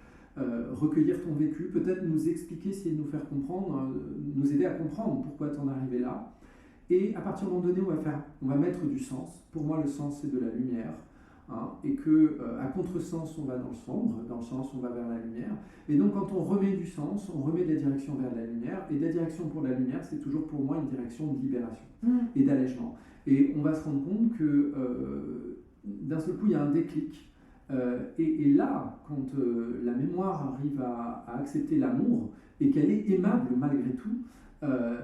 recueillir ton vécu, peut-être nous expliquer, essayer de nous faire comprendre, nous aider à comprendre pourquoi tu en es arrivé là. Et à partir d'un moment donné, on va mettre du sens. Pour moi, le sens, c'est de la lumière. Et qu'à contresens, on va dans le sombre, dans le sens, on va vers la lumière. Et donc, quand on remet du sens, on remet de la direction vers la lumière. Et de la direction pour la lumière, c'est toujours pour moi une direction de libération et d'allègement. Et on va se rendre compte que d'un seul coup, il y a un déclic. Et là, quand la mémoire arrive à accepter l'amour et qu'elle est aimable malgré tout,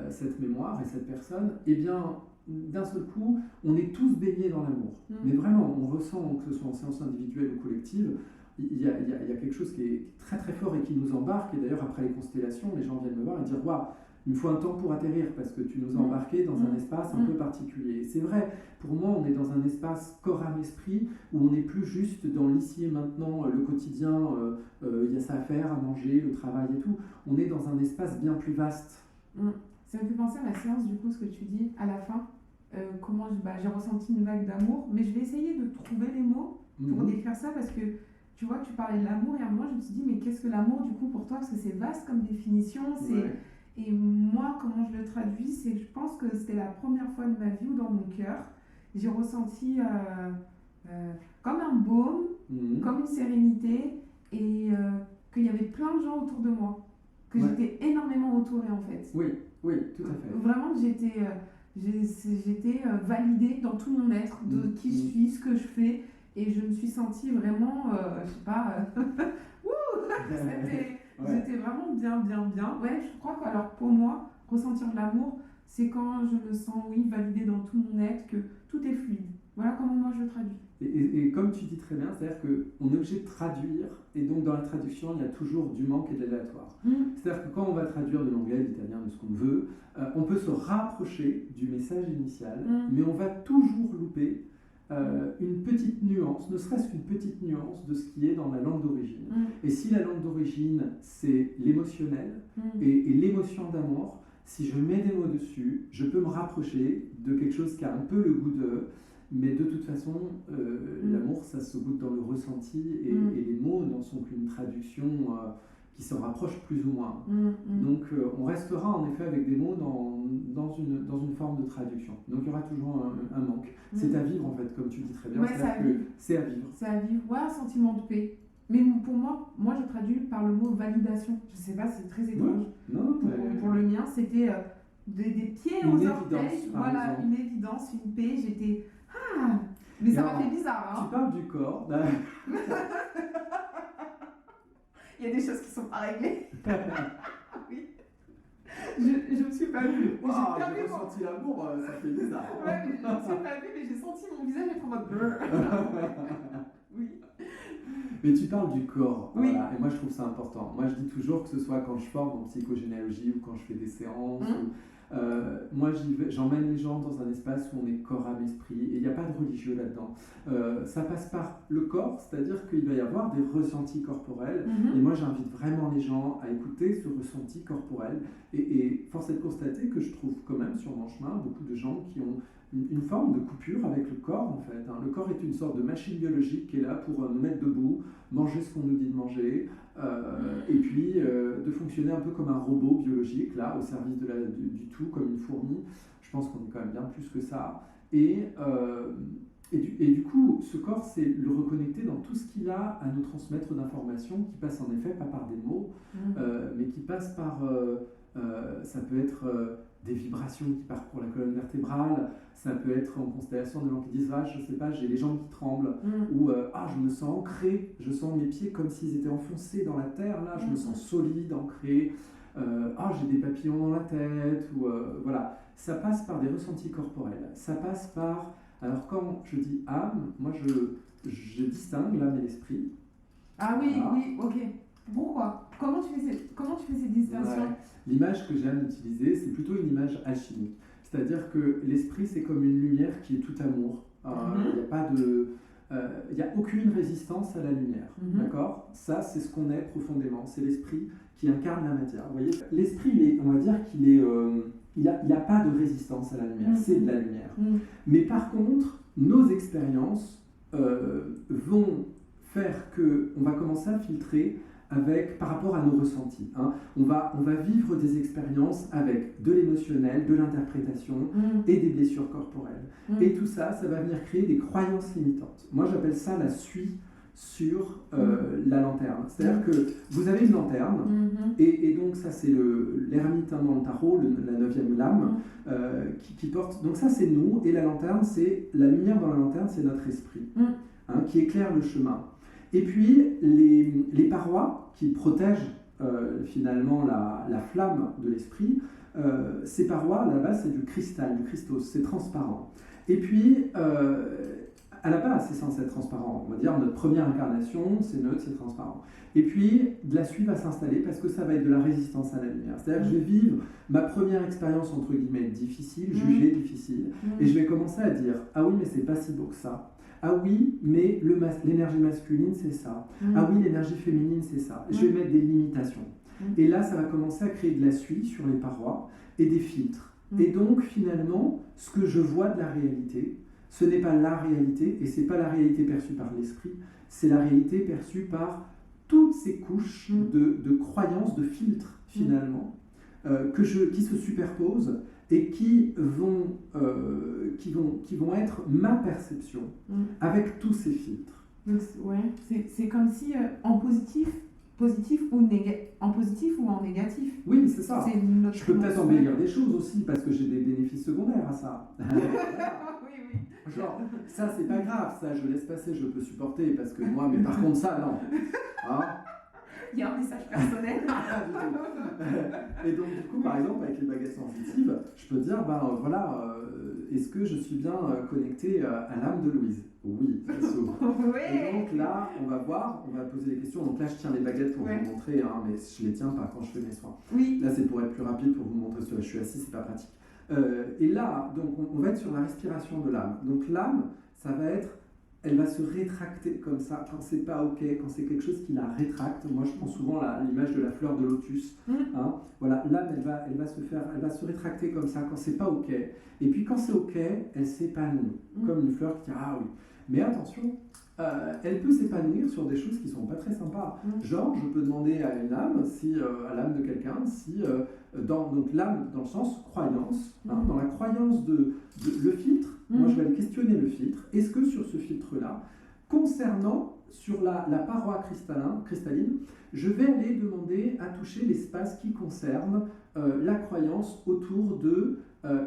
cette mémoire et cette personne, eh bien, d'un seul coup, on est tous baignés dans l'amour. Mais vraiment, on ressent, que ce soit en séance individuelle ou collective, il y a quelque chose qui est très très fort et qui nous embarque. Et d'ailleurs, après les constellations, les gens viennent me voir et dire « Waouh, il me faut un temps pour atterrir parce que tu nous as embarqués dans un espace un peu particulier. » Et c'est vrai, pour moi, on est dans un espace corps, âme, esprit où on n'est plus juste dans l'ici et maintenant, le quotidien, il y a ça à faire, à manger, le travail et tout. On est dans un espace bien plus vaste. Ça me fait penser à la séance, du coup, ce que tu dis à la fin. Comment j'ai ressenti une vague d'amour, mais je vais essayer de trouver les mots pour décrire ça parce que tu vois, tu parlais de l'amour et à un moment je me suis dit mais qu'est-ce que l'amour du coup pour toi, parce que c'est vaste comme définition, et moi comment je le traduis, c'est que je pense que c'était la première fois de ma vie où dans mon cœur j'ai ressenti comme un baume, comme une sérénité, et qu'il y avait plein de gens autour de moi, que j'étais énormément entourée en fait. Oui, tout à fait. Vraiment, j'étais validée dans tout mon être, de qui je suis, ce que je fais, et je me suis sentie vraiment, je sais pas, j'étais vraiment bien. Ouais, je crois que alors pour moi, ressentir de l'amour, c'est quand je me sens, validée dans tout mon être, que tout est fluide. Voilà comment moi je le traduis. Et comme tu dis très bien, c'est-à-dire qu'on est obligé de traduire, et donc dans la traduction, il y a toujours du manque et de l'aléatoire. C'est-à-dire que quand on va traduire de l'anglais, de l'italien, de ce qu'on veut, on peut se rapprocher du message initial, mais on va toujours louper une petite nuance, ne serait-ce qu'une petite nuance de ce qui est dans la langue d'origine. Et si la langue d'origine, c'est l'émotionnel et l'émotion d'amour, si je mets des mots dessus, je peux me rapprocher de quelque chose qui a un peu le goût de... Mais de toute façon, l'amour, ça se goûte dans le ressenti, et les mots n'en sont qu'une traduction qui s'en rapprochent plus ou moins. Mm. Donc on restera en effet avec des mots dans une forme de traduction. Donc il y aura toujours un manque. C'est à vivre en fait, comme tu dis très bien. Ouais, c'est à vivre. C'est à vivre. C'est à vivre. Ouais, un sentiment de paix. Mais pour moi, je traduis par le mot validation. Je sais pas, c'est très étrange. Non, Pour le mien, c'était des pieds une aux évidence, orteils. par Voilà, exemple. une évidence, une paix. J'étais. Ah. Mais ça m'a fait bizarre. Hein. Tu parles du corps. Il y a des choses qui sont pas réglées. Oui. Je me suis pas vue. Wow, j'ai ressenti l'amour, ça fait bizarre. Ouais, mais je me suis pas vue, mais j'ai senti mon visage être en mode. Oui. Mais tu parles du corps, Oui. Voilà, et moi je trouve ça important. Moi je dis toujours que ce soit quand je forme en psychogénéalogie ou quand je fais des séances, moi j'emmène les gens dans un espace où on est corps, âme, esprit, et il n'y a pas de religieux là-dedans. Ça passe par le corps, c'est-à-dire qu'il va y avoir des ressentis corporels, et moi j'invite vraiment les gens à écouter ce ressenti corporel, et force est de constater que je trouve quand même sur mon chemin beaucoup de gens qui ont une forme de coupure avec le corps en fait. Le corps est une sorte de machine biologique qui est là pour nous mettre debout, manger ce qu'on nous dit de manger, et puis de fonctionner un peu comme un robot biologique, là, au service du tout, comme une fourmi. Je pense qu'on est quand même bien plus que ça. Et du coup, ce corps, c'est le reconnecter dans tout ce qu'il a à nous transmettre d'informations, qui passe en effet pas par des mots, mais qui passe par... ça peut être des vibrations qui partent pour la colonne vertébrale, ça peut être en constellation de gens qui disent je sais pas, j'ai les jambes qui tremblent, ou je me sens ancré, je sens mes pieds comme s'ils étaient enfoncés dans la terre, là je me sens solide, ancré, j'ai des papillons dans la tête, ou voilà, ça passe par des ressentis corporels, ça passe par, alors quand je dis âme, moi je distingue l'âme et l'esprit. Ah oui, Voilà. oui, ok. Pourquoi ? Comment tu fais cette distinction ? Ouais. L'image que j'aime utiliser, c'est plutôt une image alchimique. C'est-à-dire que l'esprit, c'est comme une lumière qui est tout amour. Il n'y a aucune résistance à la lumière. D'accord ? Ça, c'est ce qu'on est profondément. C'est l'esprit qui incarne la matière. Vous voyez ? L'esprit, on va dire qu'il est... il n'y a pas de résistance à la lumière. C'est de la lumière. Mais par contre, nos expériences vont faire qu'on va commencer à filtrer par rapport à nos ressentis. On va vivre des expériences avec de l'émotionnel, de l'interprétation et des blessures corporelles. Et tout ça, ça va venir créer des croyances limitantes. Moi, j'appelle ça la suie sur la lanterne. C'est-à-dire que vous avez une lanterne, et donc ça, c'est l'ermite dans le tarot, la 9e lame, qui porte... Donc ça, c'est nous, et la lanterne, c'est... La lumière dans la lanterne, c'est notre esprit, qui éclaire le chemin. Et puis, les parois qui protègent finalement la flamme de l'esprit, ces parois, à la base, c'est du cristal, du Christos, c'est transparent. Et puis, à la base, c'est censé être transparent. On va dire, notre première incarnation, c'est neutre, c'est transparent. Et puis, de la suie va s'installer parce que ça va être de la résistance à la lumière. C'est-à-dire que je vais vivre ma première expérience, entre guillemets, difficile, jugée difficile, et je vais commencer à dire « Ah oui, mais c'est pas si beau que ça ». Ah oui, mais l'énergie masculine, c'est ça. Ah oui, l'énergie féminine, c'est ça. Je vais mettre des limitations. Et là, ça va commencer à créer de la suie sur les parois et des filtres. Et donc, finalement, ce que je vois de la réalité, ce n'est pas la réalité, et ce n'est pas la réalité perçue par l'esprit, c'est la réalité perçue par toutes ces couches de croyances, de filtres, finalement, qui se superposent et qui vont être ma perception avec tous ces filtres. Donc, c'est comme si en positif ou en négatif. Oui, c'est ça. Je peux peut-être mensuel. embellir des choses aussi parce que j'ai des bénéfices secondaires à ça. Oui. Genre, ça c'est pas grave, ça je laisse passer, je peux supporter parce que moi, mais par contre ça, non. Il y a un message personnel. Et donc, du coup, par exemple, avec les baguettes sensitives, je peux dire, est-ce que je suis bien connecté à l'âme de Louise ? Oui, bien sûr. Et donc là, on va poser des questions. Donc là, je tiens les baguettes pour vous montrer, mais je les tiens pas quand je fais mes soins. Oui. Là, c'est pour être plus rapide, pour vous montrer je suis assis, c'est pas pratique. Et là, donc, on va être sur la respiration de l'âme. Donc l'âme, elle va se rétracter comme ça quand c'est pas ok, quand c'est quelque chose qui la rétracte. Moi, je prends souvent l'image de la fleur de lotus. Voilà, l'âme, elle va se rétracter comme ça quand c'est pas ok. Et puis quand c'est ok, elle s'épanouit comme une fleur qui dit ah oui. Mais attention, elle peut s'épanouir sur des choses qui sont pas très sympas. Genre, je peux demander à une âme, à l'âme de quelqu'un, si donc l'âme dans le sens croyance, dans la croyance de le filtre, moi je vais aller questionner le filtre. Est-ce que sur ce filtre-là, concernant sur la paroi cristalline, je vais aller demander à toucher l'espace qui concerne la croyance autour de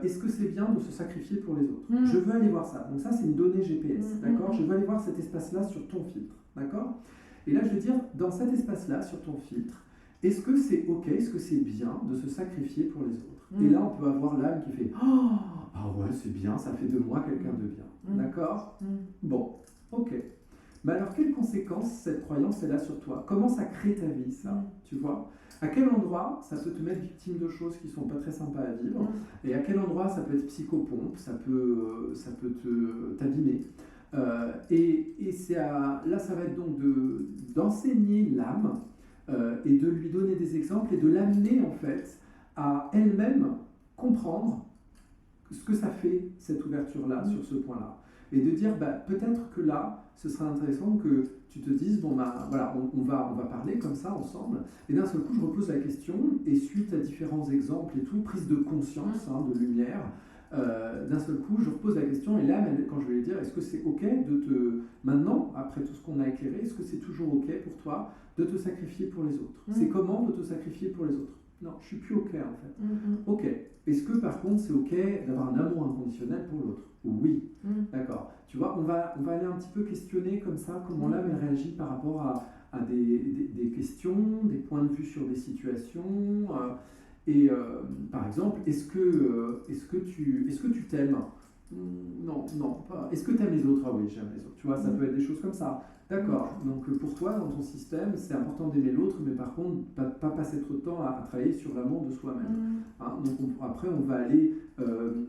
est-ce que c'est bien de se sacrifier pour les autres. Je veux aller voir ça. Donc ça, c'est une donnée GPS, d'accord. Je veux aller voir cet espace-là sur ton filtre, d'accord. Et là, je vais dire, dans cet espace-là, sur ton filtre, est-ce que c'est OK, est-ce que c'est bien de se sacrifier pour les autres. Et là, on peut avoir l'âme qui fait « Oh, ah ouais, c'est bien, ça fait de moi quelqu'un de bien. D'accord. Bon, OK. Mais alors, quelles conséquences cette croyance elle a sur toi? Comment ça crée ta vie, ça? Tu vois? À quel endroit ça peut te mettre victime de choses qui ne sont pas très sympas à vivre? Et à quel endroit ça peut être psychopompe, ça peut t'abîmer? Et là, ça va être donc d'enseigner l'âme et de lui donner des exemples et de l'amener en fait à elle-même comprendre ce que ça fait, cette ouverture-là, sur ce point-là. Et de dire, peut-être que là, ce sera intéressant que tu te dises, voilà, on va parler comme ça ensemble. Et d'un seul coup, je repose la question, et suite à différents exemples et tout, prise de conscience, de lumière, d'un seul coup, je repose la question, et là, quand je vais lui dire, est-ce que c'est OK maintenant, après tout ce qu'on a éclairé, est-ce que c'est toujours OK pour toi de te sacrifier pour les autres? C'est comment de te sacrifier pour les autres? Non, je suis plus OK en fait. OK. Est-ce que par contre c'est OK d'avoir un amour inconditionnel pour l'autre? Oui. D'accord. Tu vois, on va aller un petit peu questionner comme ça comment l'âme réagit par rapport à des questions, des points de vue sur des situations. Par exemple, est-ce que tu t'aimes? Non, pas. Est-ce que tu aimes les autres? Ah oui, j'aime les autres. Tu vois, ça peut être des choses comme ça. D'accord. Donc pour toi, dans ton système, c'est important d'aimer l'autre, mais par contre, pas passer trop de temps à travailler sur l'amour de soi-même. Donc après, on va aller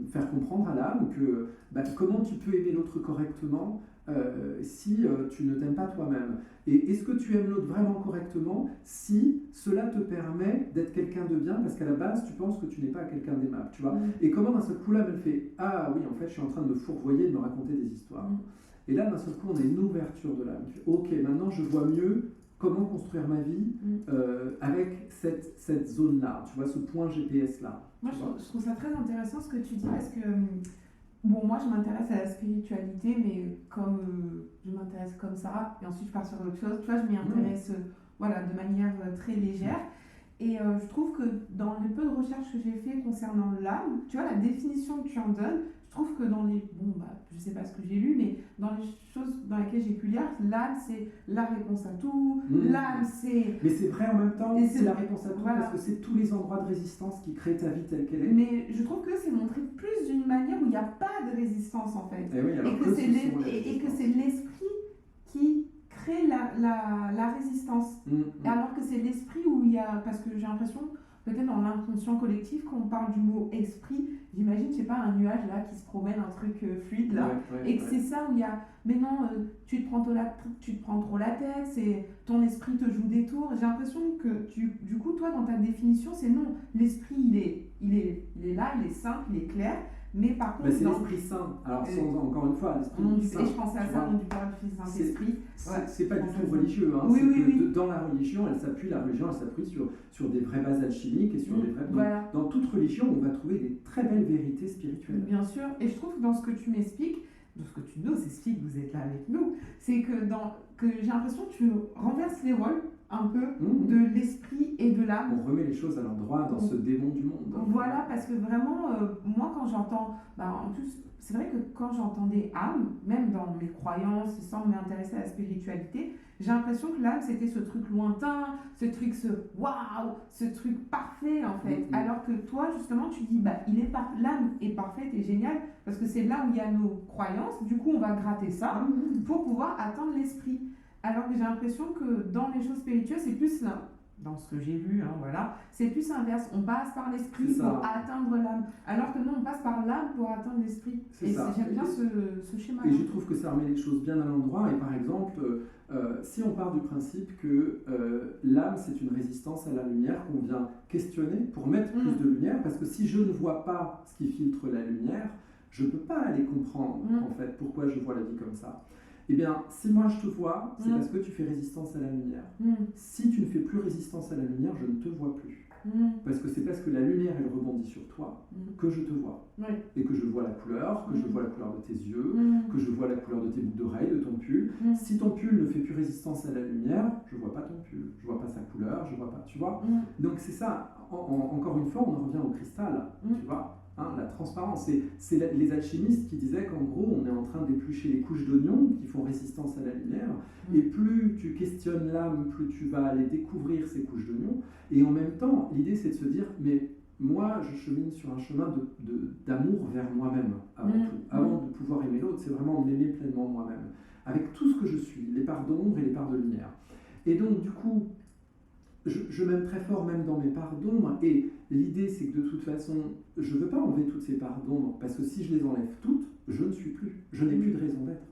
faire comprendre à l'âme que comment tu peux aimer l'autre correctement si tu ne t'aimes pas toi-même. Et est-ce que tu aimes l'autre vraiment correctement si cela te permet d'être quelqu'un de bien, parce qu'à la base, tu penses que tu n'es pas quelqu'un d'aimable, tu vois. Et comment d'un seul coup, l'âme, elle fait « Ah oui, en fait, je suis en train de me fourvoyer, de me raconter des histoires. » Et là, d'un seul coup, on a une ouverture de l'âme. Ok, maintenant, je vois mieux comment construire ma vie avec cette zone-là, tu vois, ce point GPS-là. Moi, je trouve ça très intéressant ce que tu dis, parce que, bon, moi, je m'intéresse à la spiritualité, mais comme je m'intéresse comme ça, et ensuite je pars sur autre chose, tu vois, je m'y intéresse voilà, de manière très légère. Et je trouve que dans les peu de recherches que j'ai fait concernant l'âme, tu vois, la définition que tu en donnes, je trouve que dans les... Bon, je sais pas ce que j'ai lu, mais dans les choses dans lesquelles j'ai pu lire, l'âme, c'est la réponse à tout, l'âme, c'est... Mais c'est vrai en même temps, c'est la réponse à tout, voilà. Parce que c'est tous les endroits de résistance qui créent ta vie telle qu'elle est. Mais je trouve que c'est montré plus d'une manière où il n'y a pas de résistance, en fait. Et, oui, et que c'est l'esprit qui crée la résistance. Alors que c'est l'esprit où il y a... Parce que j'ai l'impression, peut-être dans l'inconscient collectif, quand on parle du mot esprit, j'imagine, je sais pas, un nuage là qui se promène, un truc fluide là, et que c'est ça où il y a... Mais non, tu te prends trop la tête, c'est ton esprit te joue des tours. J'ai l'impression que du coup, toi, dans ta définition, c'est non, l'esprit, il est là, il est simple, il est clair. Mais par contre, c'est l'Esprit Saint. Alors, encore une fois, l'Esprit Saint. Et je pensais à ça, on du parle du Saint-Esprit. C'est pas du tout religieux. Hein. Dans la religion, elle s'appuie sur des vraies bases alchimiques et sur des vraies. Voilà. Dans toute religion, on va trouver des très belles vérités spirituelles. Bien sûr. Et je trouve que dans ce que tu m'expliques, dans ce que tu nous expliques, vous êtes là avec nous, c'est que j'ai l'impression que tu renverses les rôles un peu de l'esprit et de l'âme. On remet les choses à l'endroit dans ce démon du monde. Voilà, parce que vraiment, moi quand j'entends, en plus, c'est vrai que quand j'entendais âme, même dans mes croyances, sans m'intéresser à la spiritualité, j'ai l'impression que l'âme c'était ce truc lointain, ce truc, waouh, ce truc parfait en fait. Alors que toi, justement, tu dis, l'âme est parfaite et géniale parce que c'est là où il y a nos croyances. Du coup, on va gratter ça pour pouvoir atteindre l'esprit. Alors que j'ai l'impression que dans les choses spirituelles, c'est plus là, dans ce que j'ai vu, voilà, c'est plus inverse. On passe par l'esprit pour atteindre l'âme. Alors que nous, on passe par l'âme pour atteindre l'esprit. J'aime bien ce schéma. Et je trouve que ça remet les choses bien à l'endroit. Et par exemple, si on part du principe que l'âme, c'est une résistance à la lumière qu'on vient questionner pour mettre plus de lumière, parce que si je ne vois pas ce qui filtre la lumière, je ne peux pas aller comprendre en fait pourquoi je vois la vie comme ça. Eh bien, si moi je te vois, c'est parce que tu fais résistance à la lumière. Si tu ne fais plus résistance à la lumière, je ne te vois plus. Parce que c'est parce que la lumière, elle rebondit sur toi, que je te vois. Et que je vois la couleur, que je vois la couleur de tes yeux, que je vois la couleur de tes boucles d'oreilles, de ton pull. Si ton pull ne fait plus résistance à la lumière, je ne vois pas ton pull, je ne vois pas sa couleur, je ne vois pas, tu vois. Donc c'est ça, encore une fois, on en revient au cristal, tu vois. Hein, la transparence, c'est les alchimistes qui disaient qu'en gros, on est en train d'éplucher les couches d'oignons qui font résistance à la lumière, et plus tu questionnes l'âme, plus tu vas aller découvrir ces couches d'oignons, et en même temps, l'idée c'est de se dire, mais moi, je chemine sur un chemin d'amour vers moi-même, avant tout, avant de pouvoir aimer l'autre, c'est vraiment m'aimer pleinement moi-même, avec tout ce que je suis, les parts d'ombre et les parts de lumière. Et donc, du coup, je m'aime très fort même dans mes parts d'ombre, et l'idée c'est que de toute façon, je ne veux pas enlever toutes ces parts d'ombre, parce que si je les enlève toutes, je ne suis plus, je n'ai plus de raison d'être,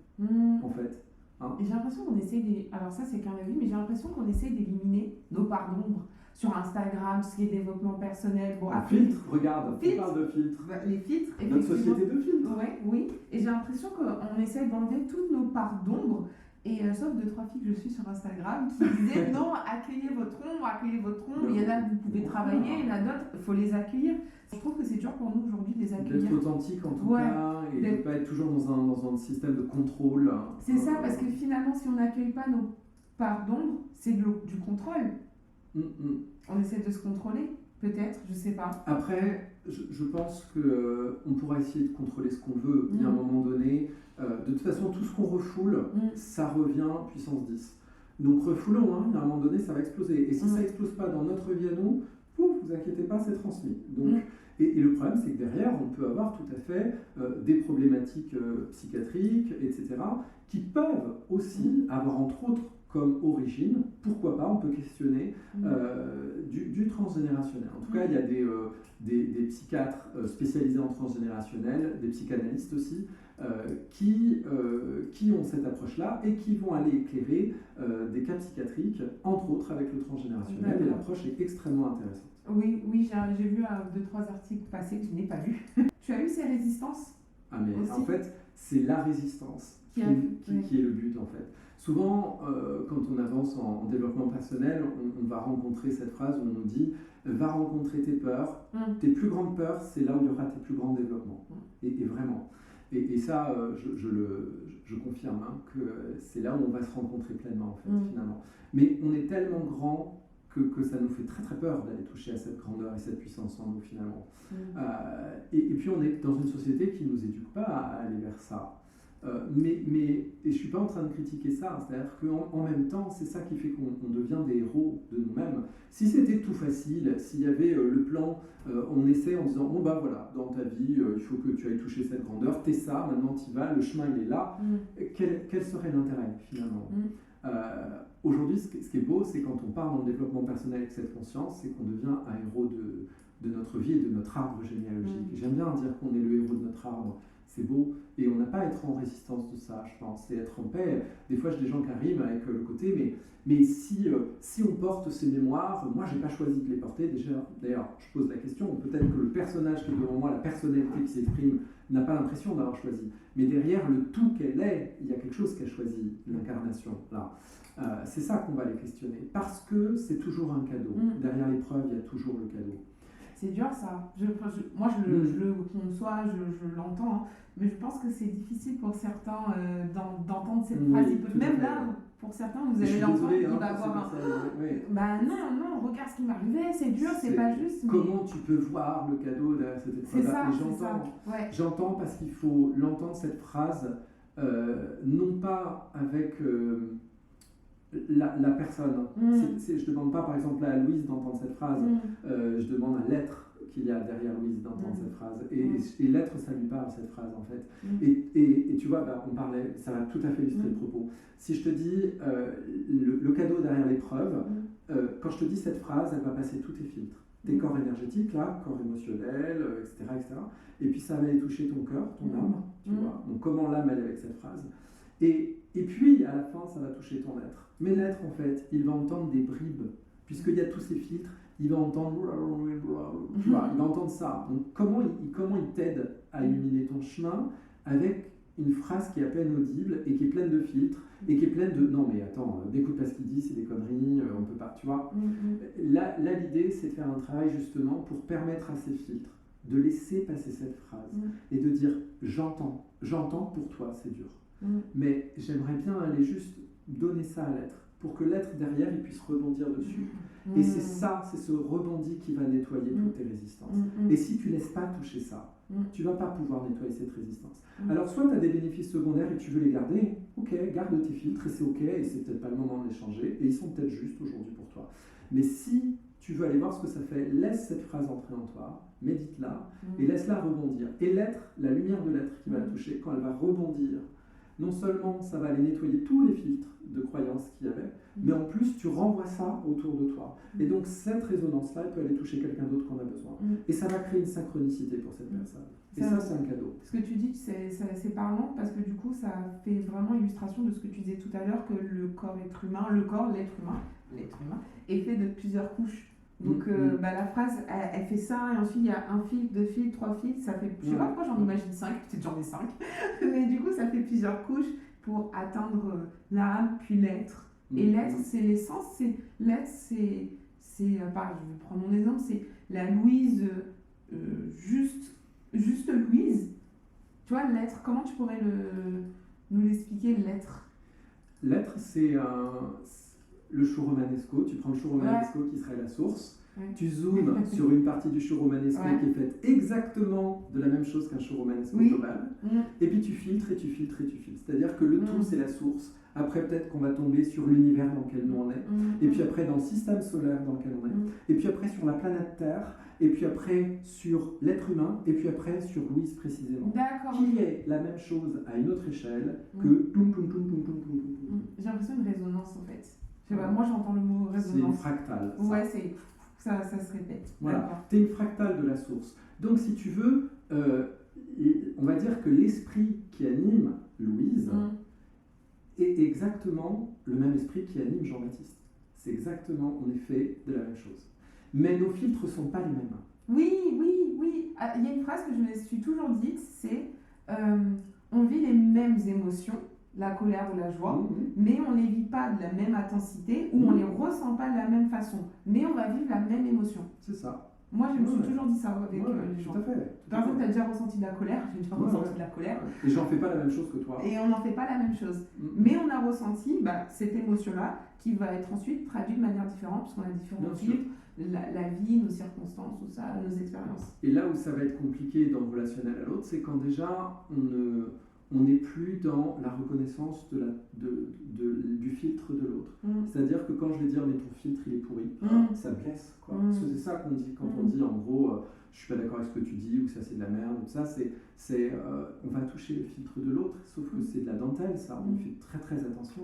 en fait. Hein. Et j'ai l'impression qu'on essaie alors ça c'est qu'un avis, mais j'ai l'impression qu'on essaie d'éliminer nos parts d'ombre sur Instagram, ce qui est développement personnel. Bon, filtre, regarde, on parle de filtres. Les filtres, notre société de filtres. Oui, et j'ai l'impression qu'on essaie d'enlever toutes nos parts d'ombre. Et sauf 2-3 filles que je suis sur Instagram qui disaient non, accueillez votre ombre, il y en a que vous pouvez travailler, il y en a d'autres, il faut les accueillir. Je trouve que c'est dur pour nous aujourd'hui de les accueillir. D'être authentique en tout cas, et de ne pas être toujours dans un système de contrôle. C'est ça, parce que finalement, si on n'accueille pas nos parts d'ombre, c'est du contrôle. On essaie de se contrôler, peut-être, je sais pas. Après, je pense qu'on pourra essayer de contrôler ce qu'on veut, mais à un moment donné, de toute façon, tout ce qu'on refoule, ça revient puissance 10. Donc refoulons, hein, à un moment donné, ça va exploser. Et si ça n'explose pas dans notre vie à nous, pouf, vous inquiétez pas, c'est transmis. Donc, et le problème, c'est que derrière, on peut avoir tout à fait des problématiques psychiatriques, etc., qui peuvent aussi avoir, entre autres, comme origine, pourquoi pas, on peut questionner du transgénérationnel. En tout cas, il y a des psychiatres spécialisés en transgénérationnel, des psychanalystes aussi, qui ont cette approche-là et qui vont aller éclairer des cas psychiatriques, entre autres avec le transgénérationnel, et l'approche est extrêmement intéressante. Oui, j'ai vu 2-3 articles passer que je n'ai pas vus. Tu as eu ces résistances? Ah mais aussi. En fait, c'est la résistance qui est le but en fait. Souvent, quand on avance en développement personnel, on va rencontrer cette phrase où on nous dit « va rencontrer tes peurs, tes plus grandes peurs, c'est là où il y aura tes plus grands développements. » Et vraiment. Et ça, je confirme hein, que c'est là où on va se rencontrer pleinement, en fait, finalement. Mais on est tellement grand que ça nous fait très très peur d'aller toucher à cette grandeur et cette puissance en nous, finalement. Et puis on est dans une société qui ne nous éduque pas à aller vers ça. Mais je ne suis pas en train de critiquer ça, c'est-à-dire qu'en même temps, c'est ça qui fait qu'on devient des héros de nous-mêmes. Si c'était tout facile, s'il y avait le plan, on essaie en disant, bon bah voilà, dans ta vie, il faut que tu ailles toucher cette grandeur, t'es ça, maintenant t'y vas, le chemin il est là, quel serait l'intérêt finalement? Aujourd'hui, ce qui est beau, c'est quand on part dans le développement personnel avec cette conscience, c'est qu'on devient un héros de notre vie et de notre arbre généalogique. J'aime bien dire qu'on est le héros de notre arbre. C'est beau, et on n'a pas à être en résistance de ça, je pense, c'est être en paix. Des fois, j'ai des gens qui arrivent avec le côté, mais si on porte ces mémoires, moi, je n'ai pas choisi de les porter. D'ailleurs, je pose la question, peut-être que le personnage qui est devant moi, la personnalité qui s'exprime, n'a pas l'impression d'avoir choisi. Mais derrière le tout qu'elle est, il y a quelque chose qu'elle choisit, l'incarnation, là. C'est ça qu'on va les questionner, parce que c'est toujours un cadeau. Derrière l'épreuve, il y a toujours le cadeau. C'est dur ça. Moi, je le conçois, je l'entends, hein, mais je pense que c'est difficile pour certains d'entendre cette phrase. Même là, pour certains, vous allez l'entendre, il va avoir bah non, regarde ce qui m'arrivait, c'est dur, c'est pas juste. Comment tu peux voir le cadeau derrière cette épreuve-là? C'est ça. J'entends parce qu'il faut l'entendre, cette phrase, non pas avec... la personne. Je ne demande pas par exemple à Louise d'entendre cette phrase, je demande à l'être qu'il y a derrière Louise d'entendre cette phrase. Et l'être, ça lui parle cette phrase en fait. Et tu vois, on parlait, ça va tout à fait illustrer le propos. Si je te dis le cadeau derrière l'épreuve, quand je te dis cette phrase, elle va passer tous tes filtres. Tes corps énergétiques, là, corps émotionnel, etc. Et puis ça va aller toucher ton cœur, ton âme, tu vois. Donc comment l'âme elle est avec cette phrase. Et puis, à la fin, ça va toucher ton être. Mais l'être, en fait, il va entendre des bribes, puisqu'il y a tous ces filtres, il va entendre, tu vois, il va entendre ça. Donc comment il t'aide à illuminer ton chemin avec une phrase qui est à peine audible et qui est pleine de filtres et qui est pleine de non mais attends, n'écoute pas ce qu'il dit, c'est des conneries, on peut pas, tu vois. Là l'idée c'est de faire un travail justement pour permettre à ces filtres de laisser passer cette phrase et de dire j'entends pour toi c'est dur, mais j'aimerais bien aller juste donner ça à l'être pour que l'être derrière il puisse rebondir dessus. Et c'est ce rebondi qui va nettoyer toutes tes résistances. Et si tu laisses pas toucher ça, tu vas pas pouvoir nettoyer cette résistance. Alors soit tu as des bénéfices secondaires et tu veux les garder, ok, garde tes filtres et c'est ok, et c'est peut-être pas le moment de les changer, et ils sont peut-être justes aujourd'hui pour toi. Mais si tu veux aller voir ce que ça fait, laisse cette phrase entrer en toi, médite-la, et laisse-la rebondir. Et l'être, la lumière de l'être qui va la toucher, quand elle va rebondir, non seulement ça va aller nettoyer tous les filtres de croyances qu'il y avait, mais en plus tu renvoies ça autour de toi. Et donc cette résonance-là, elle peut aller toucher quelqu'un d'autre qu'on a besoin. Et ça va créer une synchronicité pour cette personne. Et ça, c'est un cadeau. Ce que tu dis, c'est parlant parce que du coup, ça fait vraiment illustration de ce que tu disais tout à l'heure, que le corps, l'être humain, l'être humain est fait de plusieurs couches. Donc la phrase, elle fait ça, et ensuite il y a un fil, deux fils, trois fils, ça fait, je sais pas pourquoi j'en imagine 5, peut-être j'en ai 5, mais du coup ça fait plusieurs couches pour atteindre l'âme, puis l'être. Et l'être, c'est l'essence, l'être, pareil, je vais prendre mon exemple, c'est la Louise, juste Louise. Tu vois, l'être, comment tu pourrais nous l'expliquer, l'être? L'être, c'est le chou romanesco. Tu prends le chou romanesco qui serait la source, tu zoomes sur une partie du chou romanesco qui est faite exactement de la même chose qu'un chou romanesco global, et puis tu filtres et tu filtres et tu filtres. C'est-à-dire que le tout, c'est la source. Après, peut-être qu'on va tomber sur l'univers dans lequel nous on est, et puis après dans le système solaire dans lequel on est, et puis après sur la planète Terre, et puis après sur l'être humain, et puis après sur Louise précisément. Qui est la même chose à une autre échelle que poum poum poum poum poum poum poum. J'ai l'impression de résonance en fait. Je sais pas, moi j'entends le mot résonance. C'est une fractale. Ça. Ouais, ça se répète. Voilà, tu es une fractale de la source. Donc si tu veux, on va dire que l'esprit qui anime Louise est exactement le même esprit qui anime Jean-Baptiste. C'est exactement, en effet, de la même chose. Mais nos filtres ne sont pas les mêmes. Oui. Il y a une phrase que je me suis toujours dite, c'est on vit les mêmes émotions, la colère ou la joie, mais on ne les vit pas de la même intensité ou on ne les ressent pas de la même façon. Mais on va vivre la même émotion. C'est ça. Moi, je me suis toujours dit ça avec les gens. Tout à fait. Par exemple, tu as déjà ressenti de la colère, j'ai déjà ressenti de la colère. Et j'en fais pas la même chose que toi. Et on n'en fait pas la même chose. Mais on a ressenti cette émotion-là qui va être ensuite traduite de manière différente, puisqu'on a différents filtres, la vie, nos circonstances, tout ça, nos expériences. Et là où ça va être compliqué dans le relationnel à l'autre, c'est quand déjà on n'est plus dans la reconnaissance du filtre de l'autre. C'est-à-dire que quand je vais dire mais ton filtre il est pourri, ça me blesse. Quoi. Parce que c'est ça qu'on dit quand on dit en gros je suis pas d'accord avec ce que tu dis ou ça c'est de la merde ou ça on va toucher le filtre de l'autre, sauf que c'est de la dentelle ça, on fait très très attention.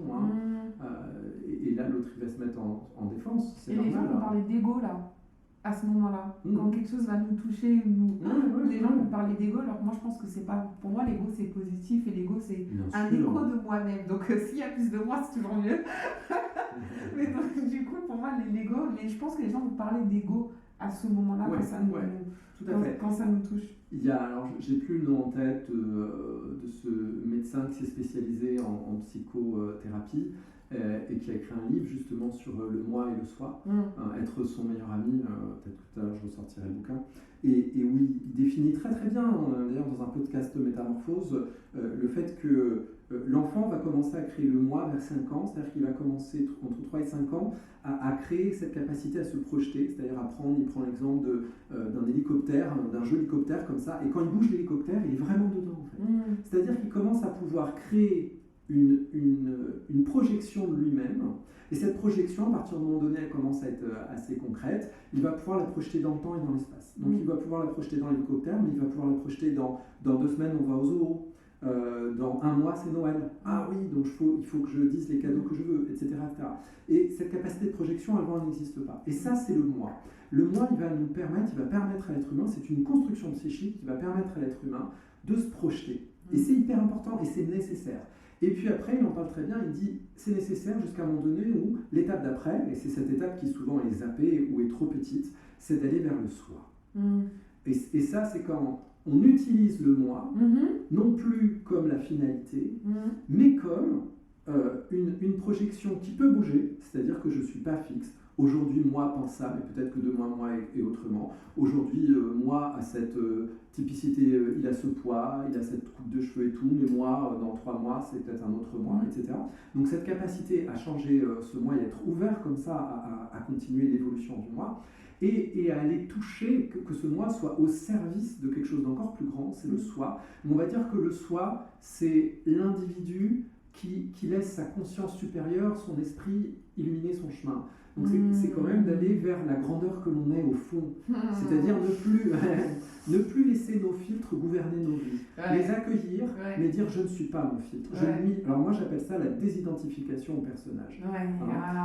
Et là l'autre il va se mettre en défense. C'est normal, les gens vont parler d'ego là. À ce moment-là, quand quelque chose va nous toucher, les gens vont parler d'ego, alors que moi je pense que c'est pas, pour moi l'ego c'est positif et l'ego c'est un écho de moi-même, donc s'il y a plus de moi c'est toujours mieux. Mais donc du coup pour moi l'ego, je pense que les gens vont parler d'ego à ce moment-là quand ça nous touche. Il y a, alors j'ai plus le nom en tête de ce médecin qui s'est spécialisé en psychothérapie, et qui a écrit un livre justement sur le moi et le soi, être son meilleur ami, peut-être que tout à l'heure je ressortirai le bouquin, et oui, il définit très très bien, d'ailleurs dans un podcast de Métamorphose, le fait que l'enfant va commencer à créer le moi vers 5 ans, c'est-à-dire qu'il va commencer entre 3 et 5 ans à créer cette capacité à se projeter, c'est-à-dire à prendre, il prend l'exemple d'un hélicoptère, d'un jeu hélicoptère comme ça, et quand il bouge l'hélicoptère, il est vraiment dedans en fait. C'est-à-dire qu'il commence à pouvoir créer une projection de lui-même, et cette projection, à partir d'un moment donné, elle commence à être assez concrète, il va pouvoir la projeter dans le temps et dans l'espace. Donc il va pouvoir la projeter dans l'hélicoptère, mais il va pouvoir la projeter dans 2 semaines, on va au zoo, dans 1 mois, c'est Noël. Ah oui, donc il faut que je dise les cadeaux que je veux, etc. Et cette capacité de projection, avant, elle n'existe pas. Et ça, c'est le moi. Le moi, il va permettre à l'être humain, c'est une construction psychique qui va permettre à l'être humain de se projeter. Et c'est hyper important et c'est nécessaire. Et puis après, il en parle très bien, il dit c'est nécessaire jusqu'à un moment donné où l'étape d'après, et c'est cette étape qui souvent est zappée ou est trop petite, c'est d'aller vers le soi. Et ça, c'est quand on utilise le moi, non plus comme la finalité, mais comme une projection qui peut bouger, c'est-à-dire que je ne suis pas fixe. Aujourd'hui, moi pense ça, mais peut-être que demain, moi est autrement. Aujourd'hui, moi a cette typicité, il a ce poids, il a cette coupe de cheveux et tout, mais moi, dans 3 mois, c'est peut-être un autre moi, etc. Donc cette capacité à changer ce moi et être ouvert comme ça à continuer l'évolution du moi, et à aller toucher, que ce moi soit au service de quelque chose d'encore plus grand, c'est le soi. Mais on va dire que le soi, c'est l'individu qui laisse sa conscience supérieure, son esprit illuminer son chemin. Donc c'est quand même d'aller vers la grandeur que l'on est au fond, c'est-à-dire ne plus laisser nos filtres gouverner nos vies, les accueillir, mais dire je ne suis pas mon filtre. Alors moi j'appelle ça la désidentification au personnage.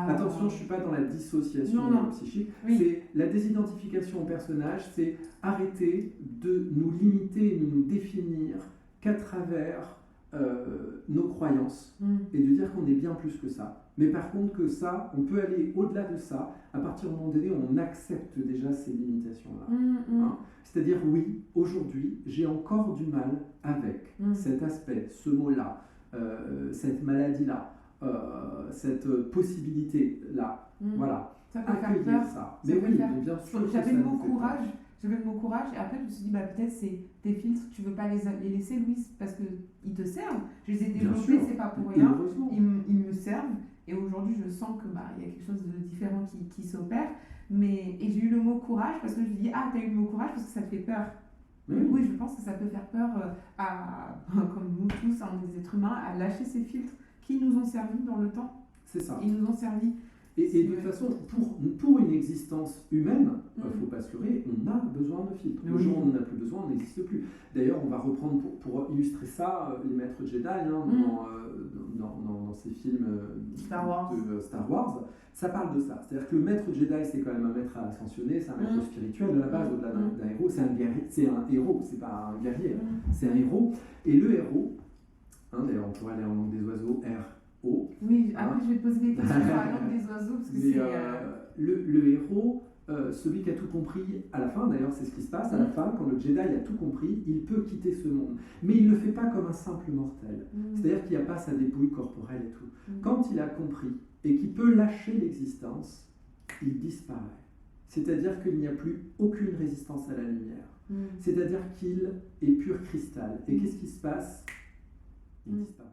Attention, je ne suis pas dans la dissociation psychique, c'est la désidentification au personnage, c'est arrêter de nous limiter, de nous définir qu'à travers nos croyances et de dire qu'on est bien plus que ça. Mais par contre que ça, on peut aller au-delà de ça à partir du moment donné où on accepte déjà ces limitations-là. C'est-à-dire oui, aujourd'hui, j'ai encore du mal avec cet aspect, ce mot-là, cette maladie-là, cette possibilité-là. Voilà. Ça peut faire peur. Ça. Mais oui, mais bien sûr. J'avais le mot courage. J'avais le mot courage et après je me suis dit peut-être c'est tes filtres, tu veux pas les laisser, Louise, parce qu'ils te servent. Je les ai développés, c'est pas pour rien. Ils me servent et aujourd'hui je sens que il y a quelque chose de différent qui s'opère. Et j'ai eu le mot courage parce que je me dis t'as eu le mot courage parce que ça te fait peur. Oui, je pense que ça peut faire peur comme nous tous, des êtres humains, à lâcher ces filtres qui nous ont servi dans le temps. C'est ça. Ils nous ont servi. Et de toute façon, pour une existence humaine, il ne faut pas se leurrer, on a besoin de filtres. Le jour où on n'en a plus besoin, on n'existe plus. D'ailleurs, on va reprendre pour illustrer ça, les maîtres Jedi, dans ces films Star Wars. de Star Wars, ça parle de ça. C'est-à-dire que le maître Jedi, c'est quand même un maître ascensionné, c'est un maître spirituel à la base, au-delà d'un héros. C'est un héros, c'est pas un guerrier, c'est un héros. Et le héros, d'ailleurs, on pourrait aller en langue des oiseaux, Oui, après je vais te poser des questions sur la langue des oiseaux parce que le héros, celui qui a tout compris à la fin, d'ailleurs c'est ce qui se passe à la fin, quand le Jedi a tout compris, il peut quitter ce monde. Mais il ne le fait pas comme un simple mortel. C'est-à-dire qu'il n'y a pas sa dépouille corporelle et tout. Quand il a compris et qu'il peut lâcher l'existence, il disparaît. C'est-à-dire qu'il n'y a plus aucune résistance à la lumière. C'est-à-dire qu'il est pur cristal. Et qu'est-ce qui se passe ? Il disparaît.